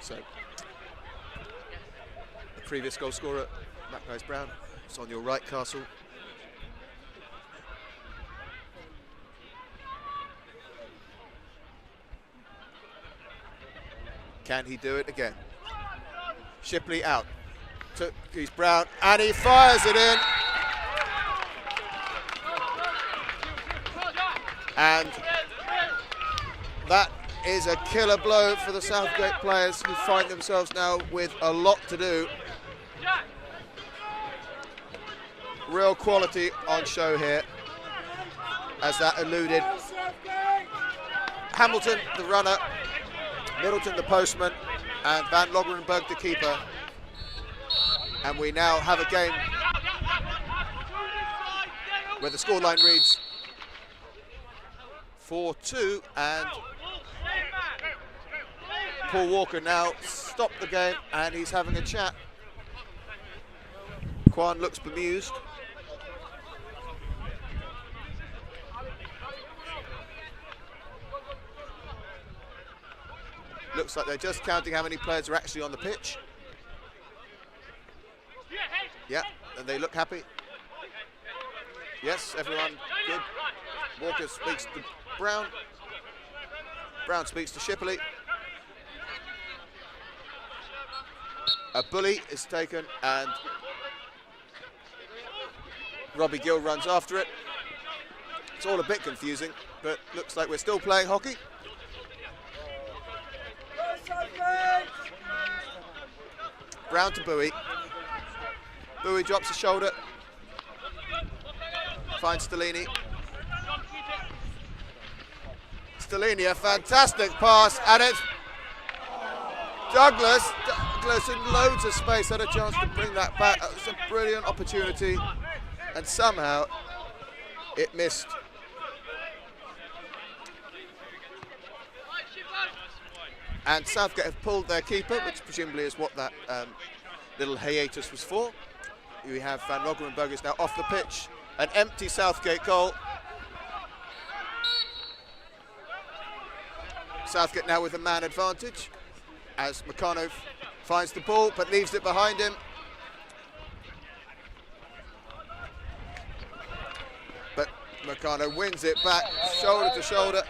So, the previous goal scorer, that guy's Brown. It's on your right, Castle. Can he do it again? Shipley out. He's Brown, and he fires it in. And that is a killer blow for the Southgate players, who find themselves now with a lot to do. Real quality on show here, as that eluded Hamilton, the runner, Middleton, the postman, and Van Loggerenberg, the keeper. And we now have a game where the scoreline reads 4-2, and Paul Walker now stopped the game, and he's having a chat. Kwan looks bemused. Looks like they're just counting how many players are actually on the pitch. Yeah, and they look happy. Yes, everyone good. Walker speaks to Brown. Brown speaks to Shipley. A bully is taken, and Robbie Gill runs after it. It's all a bit confusing, but looks like we're still playing hockey. Brown to Bowie. Bowie drops a shoulder. Finds Stellini. Stellini, a fantastic pass, and it's Douglas. Douglas in loads of space had a chance to bring that back. That was a brilliant opportunity, and somehow it missed. And Southgate have pulled their keeper, which presumably is what that little hiatus was for. We have Van Loggerenberg is now off the pitch. An empty Southgate goal. Southgate now with a man advantage, as Meccano finds the ball but leaves it behind him. But Meccano wins it back, shoulder to shoulder.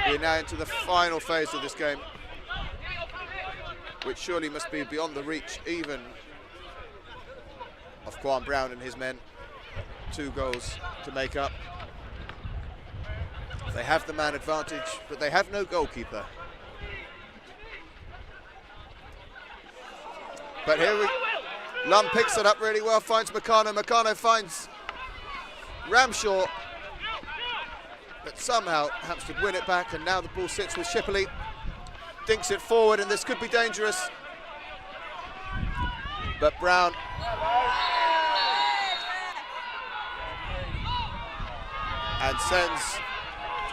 We're now into the final phase of this game, which surely must be beyond the reach even of Quan Brown and his men. 2 goals to make up. They have the man advantage, but they have no goalkeeper. But here Lum picks it up really well, finds Meccano. Meccano finds Ramshaw. But somehow Hampstead win it back, and now the ball sits with Shipley. Dinks it forward, and this could be dangerous. But Brown and sends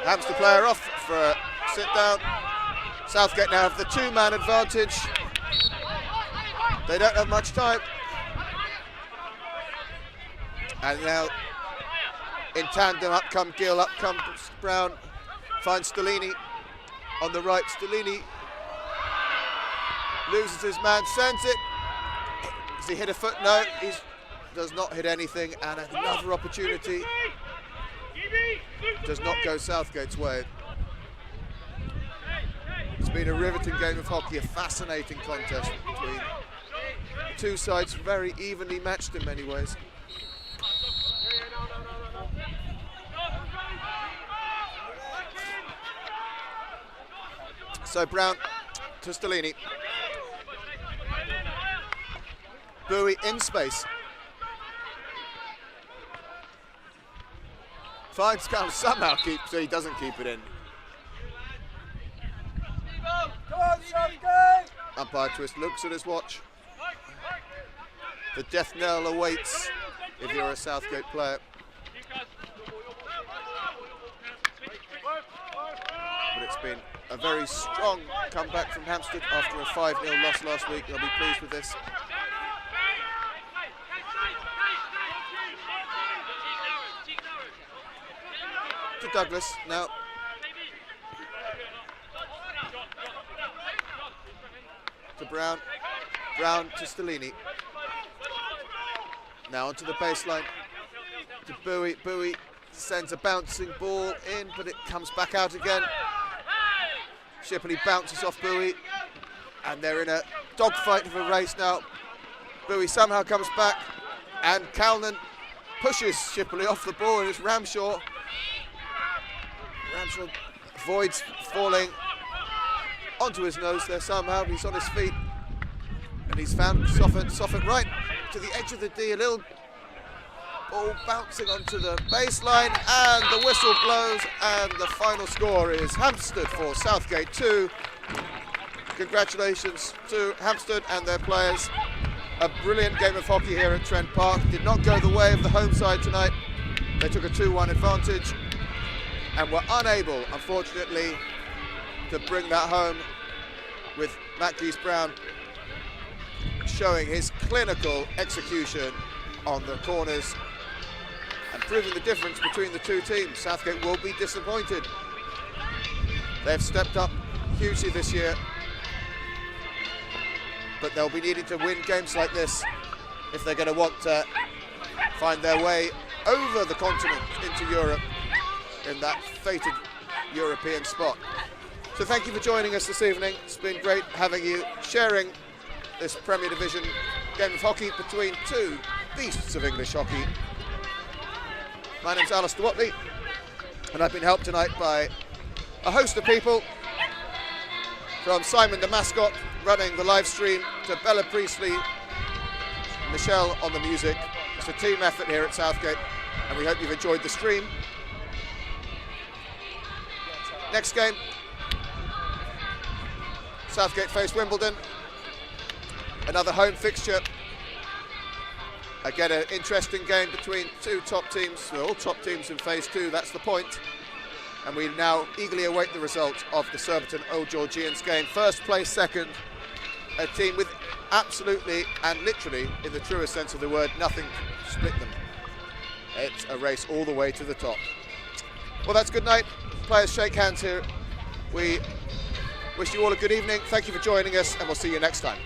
Hampstead player off for a sit down. Southgate now have the 2-man advantage. They don't have much time. And now in tandem, up come Gill, up comes Brown, finds Stellini on the right. Stellini loses his man, sends it. Does he hit a foot? No, he does not hit anything, and another opportunity does not go Southgate's way. It's been a riveting game of hockey, a fascinating contest between two sides, very evenly matched in many ways. So Brown to Stellini. Bowie in space. Finds Cal somehow keeps, so he doesn't keep it in. Umpire Twist looks at his watch. The death knell awaits if you're a Southgate player. But it's been a very strong comeback from Hampstead after a 5-0 loss last week. They'll be pleased with this. To Douglas now. To Brown. Brown to Stellini. Now onto the baseline. To Bowie. Bowie sends a bouncing ball in, but it comes back out again. Shipley bounces off Bowie, and they're in a dogfight of a race now. Bowie somehow comes back, and Calnan pushes Shipley off the ball, and it's Ramshaw. Ramshaw avoids falling onto his nose there somehow. He's on his feet, and he's found Soffit right to the edge of the D. A little ball bouncing onto the baseline, and the whistle blows, and the final score is Hampstead 4, Southgate 2. Congratulations to Hampstead and their players. A brilliant game of hockey here at Trent Park. Did not go the way of the home side tonight. They took a 2-1 advantage and were unable, unfortunately, to bring that home, with Matt Geese-Brown showing his clinical execution on the corners and proving the difference between the two teams. Southgate will be disappointed. They've stepped up hugely this year, but they'll be needing to win games like this if they're going to want to find their way over the continent into Europe in that fated European spot. So thank you for joining us this evening. It's been great having you, sharing this Premier Division game of hockey between two beasts of English hockey. My name's Alistair Watley, and I've been helped tonight by a host of people, from Simon the mascot running the live stream to Bella Priestley, Michelle on the music. It's a team effort here at Southgate, and we hope you've enjoyed the stream. Next game, Southgate face Wimbledon, another home fixture. Again, an interesting game between two top teams, well, all top teams in phase 2, that's the point. And we now eagerly await the result of the Surbiton Old Georgians game. First place, second, a team with absolutely and literally, in the truest sense of the word, nothing to split them. It's a race all the way to the top. Well, that's good night. Players shake hands here. We wish you all a good evening. Thank you for joining us, and we'll see you next time.